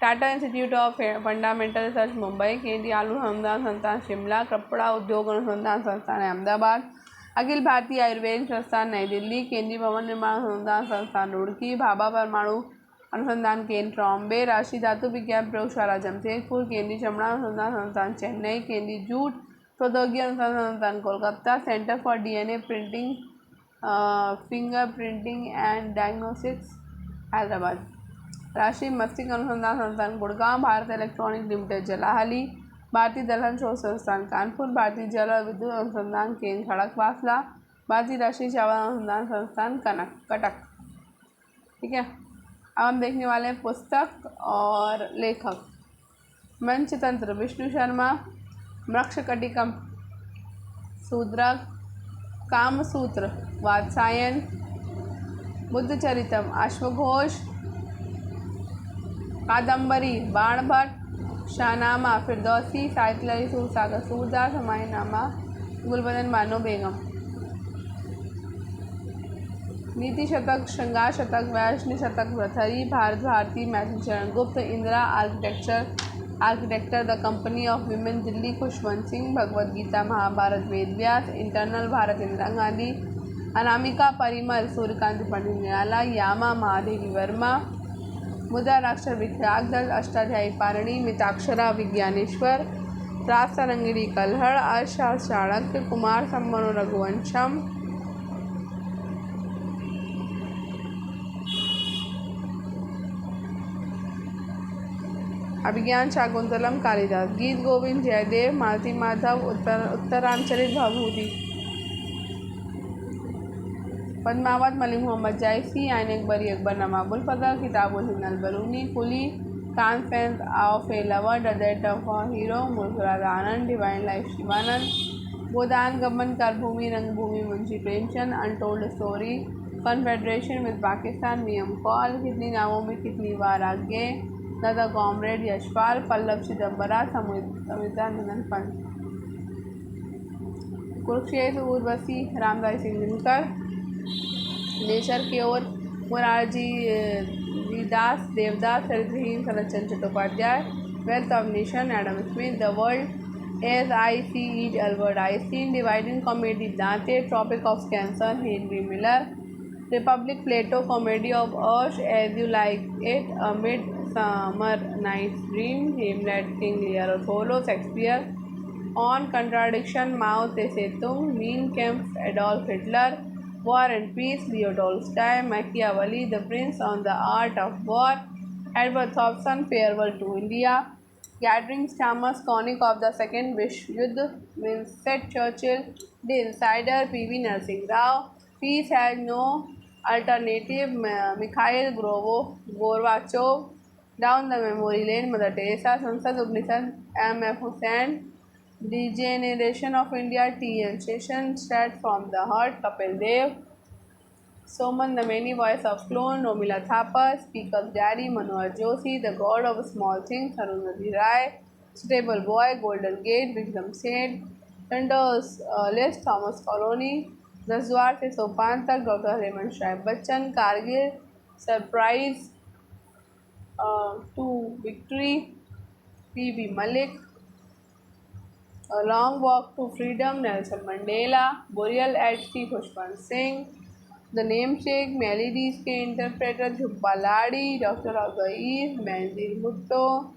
Tata institute of fundamental research Mumbai. केंद्रीय आलू अनुसंधान संस्थान शिमला। कपड़ा उद्योग अनुसंधान संस्थान अहमदाबाद। अखिल भारतीय आयुर्वेद संस्थान नई दिल्ली। केंद्रीय भवन निर्माण अनुसंधान संस्थान रुड़की। भाभा परमाणु अनुसंधान केंद्र ट्रॉम्बे। राष्ट्रीय धातु विज्ञान प्रयोगशाला जमशेदपुर। केंद्रीय चमड़ा अनुसंधान संस्थान चेन्नई। केंद्रीय जूट प्रौद्योगिकी अनुसंधान संस्थान Kolkata. Centre for DNA printing, fingerprinting and diagnostics Hyderabad. राष्ट्रीय मस्तिष्क अनुसंधान संस्थान गुड़गांव। Bharat Electronic Limited Jalahalli. भारतीय दलहन शोध संस्थान कानपुर। भारतीय जल और विद्युत अनुसंधान केंद्र खड़गवासला। भारतीय राष्ट्रीय चावल अनुसंधान संस्थान कटक। ठीक है, अब हम देखने वाले हैं पुस्तक और लेखक। मंचतंत्र विष्णु शर्मा। मृक्षकटिकम शूद्रक। कामसूत्र वात्सायन। बुद्धचरितम अश्वघोष। कादम्बरी बाणभट्ट, शाहनामा फिरदौसी, साहित्य सूरसागर सूरदास, हुमायूंनामा गुलबदन बानो बेगम। नीति शतक, श्रृंगार शतक, वैष्णव शतक Bhartrihari, Bharat Bharti, Maithili Charan Gupt, Indira architect, the company of women Delhi, Khushwant Singh, Bhagavad Gita Mahabharata Ved Vyas, internal Bharat Indira Gandhi, Anamika Parimal, Suryakant Pandit Nirala, Yama Mahadevi Varma, Mudrarakshas विख्यात दल, अष्टाध्यायी पारणी, मिताक्षरा विज्ञानेश्वर, राजतरंगिणी कल्हड़, आशा चाणक्य, कुमार सम्मनो रघुवंशम, अभिज्ञान शाकुंतलम कालिदास, गीत गोविंद जयदेव, मालती माधव, उत्तरांचलित भभूति, पद्मावत मलिक मोहम्मद जायसी, आइन अकबर अकबर नवाबुल Fazal, Kitabul Hind Al Biruni, Coolie, conference of a lover, the death of a hero, Mulkraj Anand, divine life Shivanand, Godan Gaban Karbhumi Rangbhumi Munshi Premchand, untold story, confederation with Pakistan, मीयम कॉल, कितनी नावों में कितनी बार आगे, दादा कॉमरेड यशपाल, पल्लव चिदम्बरा, समिता नंदन पंत, कुरुक्षेत्र उर्वशी, रामदास सिंह दिनकर, नेचर की ओर, Morarji Das, Devdas, Charitraheen, Sharat Chandra Chattopadhyay, wealth of nation, Adam Smith, the world as I see it, Albert Einstein, dividing comedy, Dante, tropic of Cancer, Henry Miller, republic, Plato, comedy of errors, as you like it, a midsummer night's dream, Hamlet, King Lear, Othello, Shakespeare, on contradiction, Mao Tse Tung, Mein Kampf, Adolf Hitler, war and peace, Leo Tolstoy, Machiavelli, the prince on the art of war, Edward Thompson, farewell to India, gathering storms, कॉनिक of the second विश्व युद्ध, Winston Churchill, the insider, P V Narasimha Rao, peace has no alternative, Mikhail Gorbachev, down the memory lane, Mother Teresa, Sansad Upanishad, M F Hussain, degeneration of India, T N Seshan, straight from the heart, Kapil Dev, सोमन दमेनी, voice of clone, Romila Thapar, speakers diary, Manohar Joshi, the god of small things, Arundhati Roy, stable boy, golden gate, Vikram Seth, tenders list, Thomas colony, 10 द्वार से सोपान तक, doctor Hemant श्राइब Bachchan, Kargil, surprise to victory, P B. Malik, A Long Walk to Freedom, Nelson Mandela, Burial at Sea, Khushwant Singh, the namesake, maladies के interpreter, Jhumpa Lahiri, doctor of the east, Benazir Bhutto,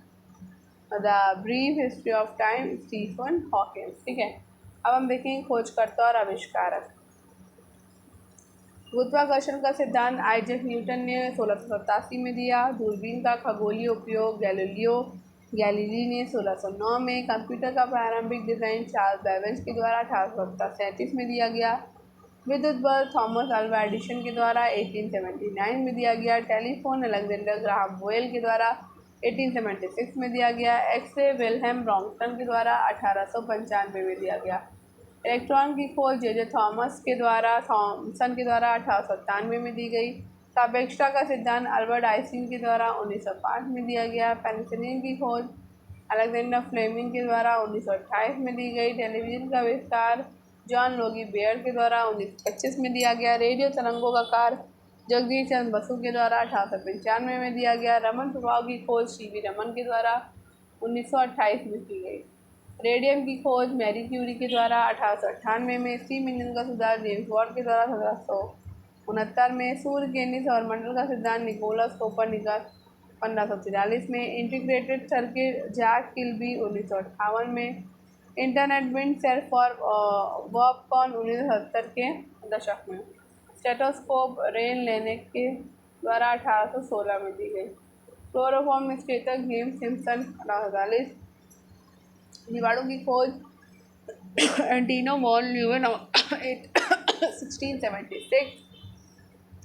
the brief history of time, Stephen Hawkins. ठीक है, अब हम देखेंगे खोजकर्ता और आविष्कारक। गुरुत्वाकर्षण का सिद्धांत आइजैक न्यूटन ने 1687 में दिया। दूरबीन का खगोलीय उपयोग गैलीली ने 1609 में। कंप्यूटर का प्रारंभिक डिज़ाइन चार्ल्स बेबेज के द्वारा 1837 में दिया गया। विद्युत बल्ब थॉमस अल्वा एडिसन के द्वारा 1879 में दिया गया। टेलीफोन अलेक्जेंडर ग्राहम बेल के द्वारा 1876 में दिया गया। एक्सरे विल्हेम ब्रॉन्सन के द्वारा 1895 में दिया गया। इलेक्ट्रॉन की खोज जे थॉमसन के द्वारा 1897 में दी गई। सापेक्षता का सिद्धांत अल्बर्ट आइंस्टीन के द्वारा 1905 में दिया गया। पेनिसिलिन की खोज अलेक्जेंडर फ्लेमिंग के द्वारा 1928 में दी गई। टेलीविज़न का आविष्कार जॉन लोगी बेयर के द्वारा 1925 में दिया गया। रेडियो तरंगों का कार्य जगदीश चंद्र बसु के द्वारा 1895 में दिया गया। रमन प्रभाव की खोज सी.वी. रमन के द्वारा 1928 में की गई। रेडियम की खोज मैरी क्यूरी के द्वारा 1898 में। स्टीम इंजन का सुधार जेम्स वॉट के द्वारा 1769 में। सूर्य केंद्रीय सौरमंडल का सिद्धांत निकोलस कोपरनिकस 1543 में। इंटीग्रेटेड सर्किट जैक किल्बी 1958 में। इंटरनेट विंड सेट फॉर वॉपकॉन 1970 के दशक में। स्टेटोस्कोप रेन लेनेक के द्वारा 1816 में दी गई। Chloroform stator James Simpson 1840। जीवाणु की खोज एंटीनो वॉन ल्यूवन 1676।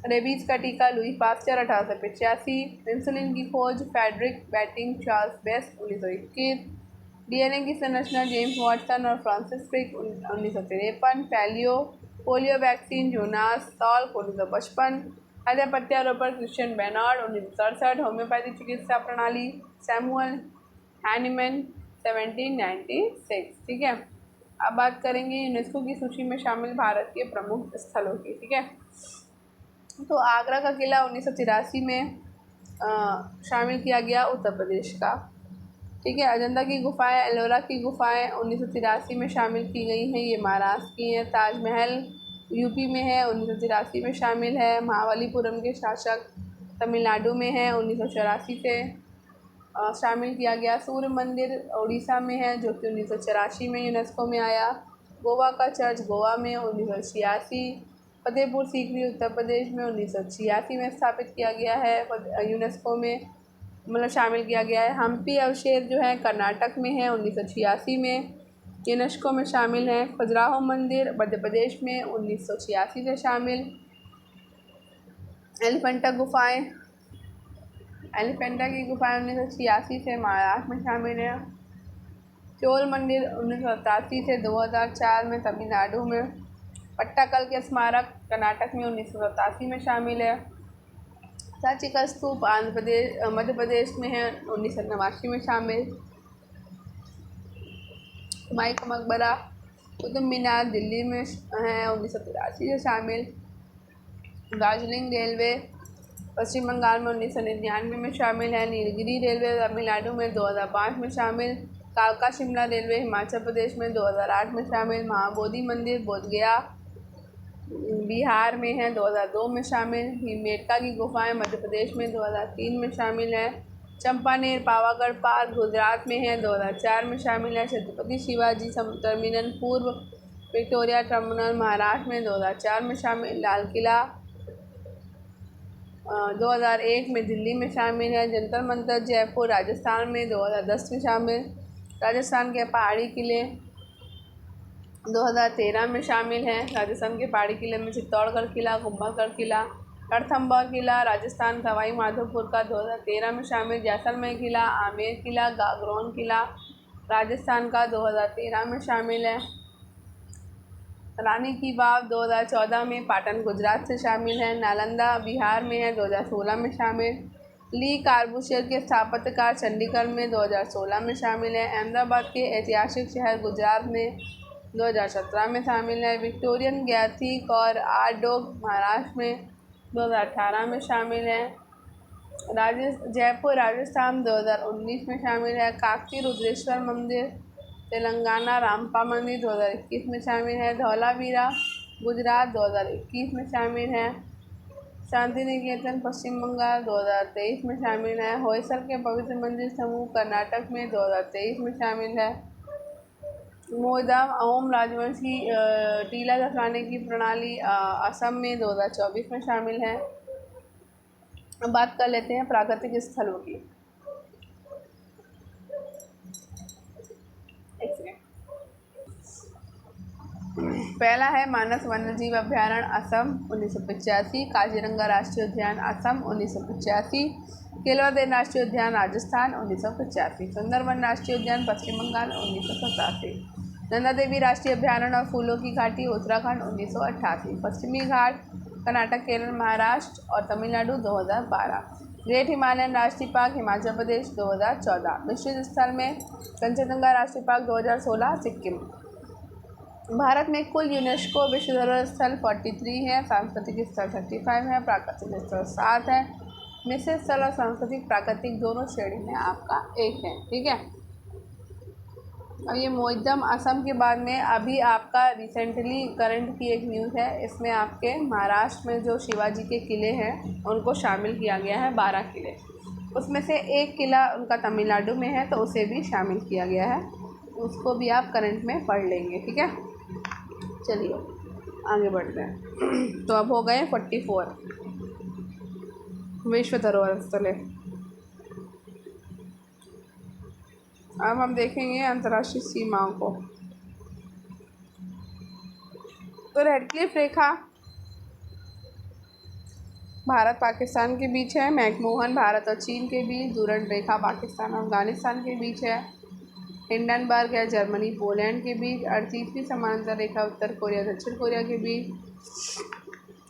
रेबीज का टीका लुई पास्चर 1885। पेंसिलिन की खोज Frederick Banting Charles Best 1921। DNA की संरचना जेम्स वाटसन और Francis Crick 1953। Polio vaccine Jonas Salk 1955। हृदय प्रत्यारोपण क्रिश्चियन बेनार्ड 1967। होम्योपैथी चिकित्सा प्रणाली सैमुअल हैनीमैन 1796। ठीक है। अब बात करेंगे यूनेस्को की सूची में शामिल भारत के प्रमुख स्थलों की। ठीक है। तो आगरा का किला 1983 में शामिल किया गया, उत्तर प्रदेश का। ठीक है। अजंता की गुफाएं, एलोरा की गुफाएं 1983 में शामिल की गई हैं, ये महाराष्ट्र की हैं। ताजमहल यूपी में है, 1983 में शामिल है। महाबलीपुरम के शासक तमिलनाडु में है, 1984 से शामिल किया गया। सूर्य मंदिर उड़ीसा में है, जो कि 1984 में यूनेस्को में आया। गोवा का चर्च गोवा में 1986। फतेहपुर सीकरी उत्तर प्रदेश में 1986 में स्थापित किया गया है, यूनेस्को में मतलब शामिल किया गया है। हम्पी अवशेष जो है कर्नाटक में है, 1986 में यूनेस्को में शामिल है। खजुराहो मंदिर मध्य प्रदेश में 1986 से शामिल। एलिफेंटा की गुफाएं 1986 से महाराष्ट्र में शामिल है। चोल मंदिर 1987 से 2004 में तमिलनाडु में। पट्टाकल के स्मारक कर्नाटक में 1987 में शामिल है। सांची का स्तूप मध्य प्रदेश में है, 1989 में शामिल। हुमायूं का मकबरा कुतुब मीनार दिल्ली में है, 1983 से शामिल। दार्जिलिंग रेलवे पश्चिम बंगाल में 1999 में शामिल है। नीलगिरी रेलवे तमिलनाडु में 2005 में शामिल। कालका शिमला रेलवे हिमाचल प्रदेश में 2008 में शामिल। महाबोधि मंदिर बोधगया बिहार में है, 2002 में शामिल। हिमबेटका की गुफाएं मध्य प्रदेश में 2003 में शामिल है। चंपानेर पावागढ़ पार्क गुजरात में है, 2004 में शामिल है। छत्रपति शिवाजी टर्मिनल पूर्व विक्टोरिया टर्मिनल महाराष्ट्र में 2004 में शामिल। लाल किला 2001 में दिल्ली में शामिल है। जंतर मंतर जयपुर राजस्थान में 2010 में शामिल। राजस्थान के पहाड़ी किले 2013 में शामिल हैं। राजस्थान के पहाड़ी किले में चित्तौड़गढ़ किला, कुंभलगढ़ किला, रणथंभौर किला राजस्थान सवाई माधोपुर का 2013 में शामिल। जैसलमेर किला, आमेर किला, गागरोन किला राजस्थान का 2013 में शामिल है। रानी की वाव 2014 में पाटन गुजरात से शामिल है। नालंदा बिहार में है, 2016 में शामिल। ली कार्बूसियर के स्थापत्यकार चंडीगढ़ में 2016 में शामिल है। अहमदाबाद के ऐतिहासिक शहर गुजरात में 2017 में शामिल है। विक्टोरियन गैथिक और आर्ट डोक महाराष्ट्र में 2018 में शामिल है। जयपुर राजस्थान 2019 में शामिल है। काकती रुद्रेश्वर मंदिर तेलंगाना, रामपा मंदिर 2021 में शामिल है। धौलावीरा गुजरात 2021 में शामिल है। शांति निकेतन पश्चिम बंगाल 2023 में शामिल है। होयसर के पवित्र मंदिर समूह कर्नाटक में 2023 में शामिल है। मोईदाम अहोम राजवंश की टीला दफनाने की प्रणाली असम में 2024 में शामिल है। अब बात कर लेते हैं प्राकृतिक स्थलों की। पहला है मानस वन्यजीव अभ्यारण्य असम 1985। काजीरंगा राष्ट्रीय उद्यान असम 1985। केलवादेव राष्ट्रीय उद्यान राजस्थान 1985। सुंदरवन राष्ट्रीय उद्यान पश्चिम बंगाल 1987। नंदा देवी राष्ट्रीय अभ्यारण्य और फूलों की घाटी उत्तराखंड 1988। पश्चिमी घाट कर्नाटक, केरल, महाराष्ट्र और तमिलनाडु 2012। ग्रेट हिमालयन राष्ट्रीय पार्क हिमाचल प्रदेश 2014। विश्व स्थल में कंचनजंगा राष्ट्रीय पार्क 2016 सिक्किम। भारत में कुल यूनेस्को विश्व धरोहर स्थल 43 है। सांस्कृतिक स्थल 35 है। प्राकृतिक स्थल 7 है। निश्चित स्थल और सांस्कृतिक प्राकृतिक दोनों श्रेणी में आपका 1 है। ठीक है। अब ये मोईदम असम के बाद में अभी आपका रिसेंटली करंट की एक न्यूज़ है। इसमें आपके महाराष्ट्र में जो शिवाजी के किले हैं उनको शामिल किया गया है, 12 किले। उसमें से एक किला उनका तमिलनाडु में है, तो उसे भी शामिल किया गया है। उसको भी आप करंट में पढ़ लेंगे। ठीक है। चलिए आगे बढ़ते हैं। तो अब हो गए 44 विश्व धरोहर स्थल। अब हम देखेंगे अंतर्राष्ट्रीय सीमाओं को। तो रेडक्लिफ रेखा भारत पाकिस्तान के बीच है। मैकमोहन भारत और चीन के बीच। डूरंड रेखा पाकिस्तान और अफगानिस्तान के बीच है। हिंडनबर्ग है जर्मनी पोलैंड के बीच। 38वीं समांतर रेखा उत्तर कोरिया दक्षिण कोरिया के बीच।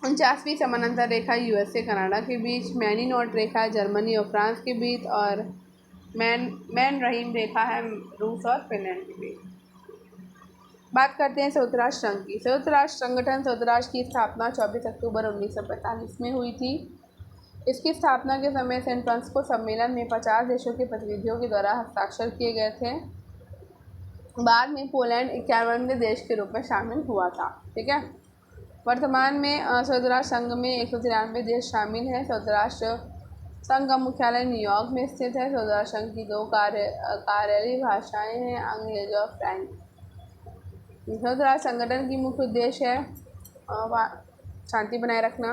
49वीं समानांतर रेखा यूएसए कनाडा के बीच। मैनी नोट रेखा है जर्मनी और फ्रांस के बीच। और मैन रहीम रेखा है रूस और फिनलैंड के बीच। बात करते हैं संयुक्त राष्ट्र संघ की। संयुक्त राष्ट्र संगठन संयुक्त राष्ट्र की स्थापना 24 अक्टूबर 1945 में हुई थी। इसकी स्थापना के समय सैन फ्रांसिस्को सम्मेलन में 50 देशों के प्रतिनिधियों के द्वारा हस्ताक्षर किए गए थे। बाद में पोलैंड 51वें देश के रूप में शामिल हुआ था। ठीक है। वर्तमान में संयुक्त राष्ट्र संघ में 193 देश शामिल हैं। संयुक्त राष्ट्र संघ का मुख्यालय न्यूयॉर्क में स्थित है। संयुक्त राष्ट्र संघ की 2 कार्यालयीय भाषाएं हैं, अंग्रेजी और फ्रेंच। संयुक्त राष्ट्र संगठन की मुख्य उद्देश्य है शांति बनाए रखना,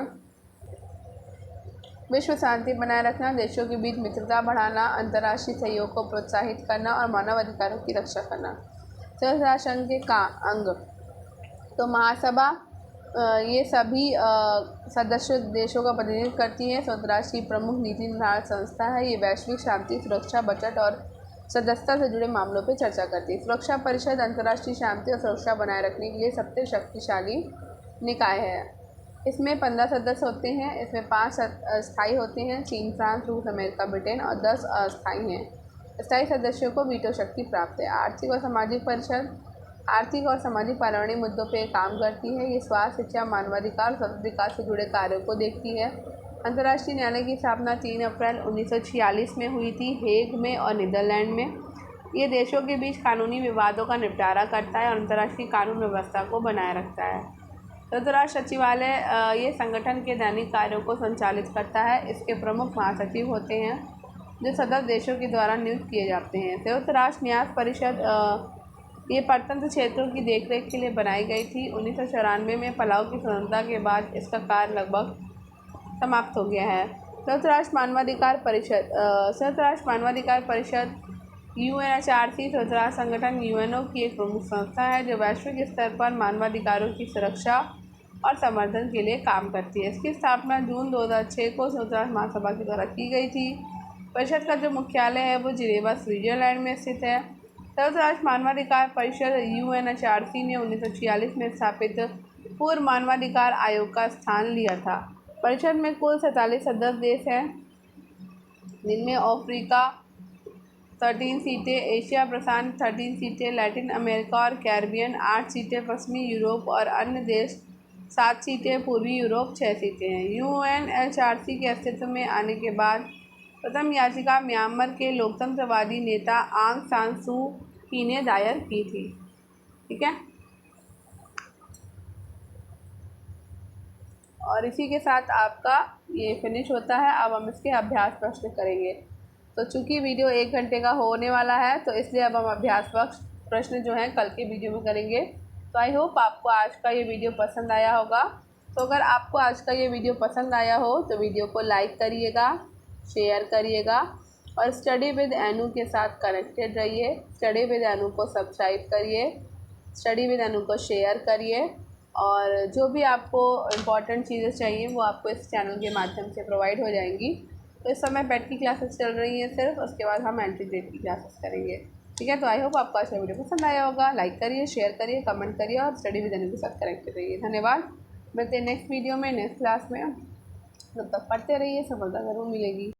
विश्व शांति बनाए रखना, देशों के बीच मित्रता बढ़ाना, अंतर्राष्ट्रीय सहयोग को प्रोत्साहित करना और मानव अधिकारों की रक्षा करना। संयुक्त राष्ट्र संघ के अंग तो महासभा ये सभी सदस्य देशों का प्रतिनिधित्व करती है। संयुक्त राष्ट्र की प्रमुख नीति निर्धारण संस्था है। ये वैश्विक शांति, सुरक्षा, बचत और सदस्यता से जुड़े मामलों पर चर्चा करती है। सुरक्षा परिषद अंतर्राष्ट्रीय शांति और सुरक्षा बनाए रखने के लिए सबसे शक्तिशाली निकाय है। इसमें 15 सदस्य होते हैं। इसमें 5 स्थायी होते हैं, चीन, फ्रांस, रूस, अमेरिका, ब्रिटेन, और 10 अस्थायी हैं। स्थायी सदस्यों को वीटो शक्ति प्राप्त है। आर्थिक और सामाजिक परिषद आर्थिक और सामाजिक पर्यावरणीय मुद्दों पर काम करती है। ये स्वास्थ्य, शिक्षा, मानवाधिकार और सतत विकास से जुड़े कार्यों को देखती है। अंतर्राष्ट्रीय न्यायालय की स्थापना 3 अप्रैल 1946 में हुई थी, हेग में और नीदरलैंड में। ये देशों के बीच कानूनी विवादों का निपटारा करता है और अंतर्राष्ट्रीय कानून व्यवस्था को बनाए रखता है। संयुक्त राष्ट्र सचिवालय ये संगठन के दैनिक कार्यों को संचालित करता है। इसके प्रमुख महासचिव होते हैं जो सदस्य देशों के द्वारा नियुक्त किए जाते हैं। संयुक्त राष्ट्र न्याय परिषद ये परतंत्र क्षेत्रों की देखरेख के लिए बनाई गई थी। 1994 में पलाऊ की स्वतंत्रता के बाद इसका कार्य लगभग समाप्त हो गया है। संयुक्त राष्ट्र मानवाधिकार परिषद संयुक्त राष्ट्र मानवाधिकार परिषद UNHRC संयुक्त राष्ट्र संगठन UNO की एक प्रमुख संस्था है जो वैश्विक स्तर पर मानवाधिकारों की सुरक्षा और समर्थन के लिए काम करती है। इसकी स्थापना जून 2006 को संयुक्त राष्ट्र महासभा के द्वारा की गई थी। परिषद का जो मुख्यालय है वो जिनेवा, स्विट्जरलैंड में स्थित है। संयुक्त राष्ट्र मानवाधिकार परिषद UNHRC ने 1946 में स्थापित पूर्व मानवाधिकार आयोग का स्थान लिया था। परिषद में कुल 47 सदस्य देश हैं, जिनमें अफ्रीका 13 सीटें, एशिया प्रशांत 13 सीटें, लैटिन अमेरिका और कैरिबियन 8 सीटें, पश्चिमी यूरोप और अन्य देश 7 सीटें, पूर्वी यूरोप 6 सीटें हैं। UNHRC के अस्तित्व में आने के बाद प्रथम याचिका म्यांमार के लोकतंत्रवादी नेता आंग सान सू की ने दायर की थी। ठीक है। और इसी के साथ आपका ये फिनिश होता है। अब हम इसके अभ्यास प्रश्न करेंगे। तो चूँकि वीडियो 1 घंटे का होने वाला है तो इसलिए अब हम अभ्यास प्रश्न जो हैं कल के वीडियो में करेंगे। तो आई होप आपको आज का ये वीडियो पसंद आया होगा। तो अगर आपको आज का ये वीडियो पसंद आया हो तो वीडियो को लाइक करिएगा, शेयर करिएगा और स्टडी विद एनू के साथ कनेक्टेड रहिए। स्टडी विद एनू को सब्सक्राइब करिए, स्टडी विद एनू को शेयर करिए और जो भी आपको इम्पॉर्टेंट चीज़ें चाहिए वो आपको इस चैनल के माध्यम से प्रोवाइड हो जाएंगी। तो इस समय पेट की क्लासेस चल रही हैं सिर्फ, उसके बाद हम एंट्री ग्रेड की क्लासेस करेंगे। ठीक है। तो आई होप आपको आज का वीडियो पसंद आया होगा। लाइक करिए, शेयर करिए, कमेंट करिए और स्टडी विद एनू के साथ कनेक्टेड रहिए। धन्यवाद। मिलते हैं नेक्स्ट वीडियो में, नेक्स्ट क्लास में। तब तक पढ़ते रहिए, सफलता ज़रूर मिलेगी।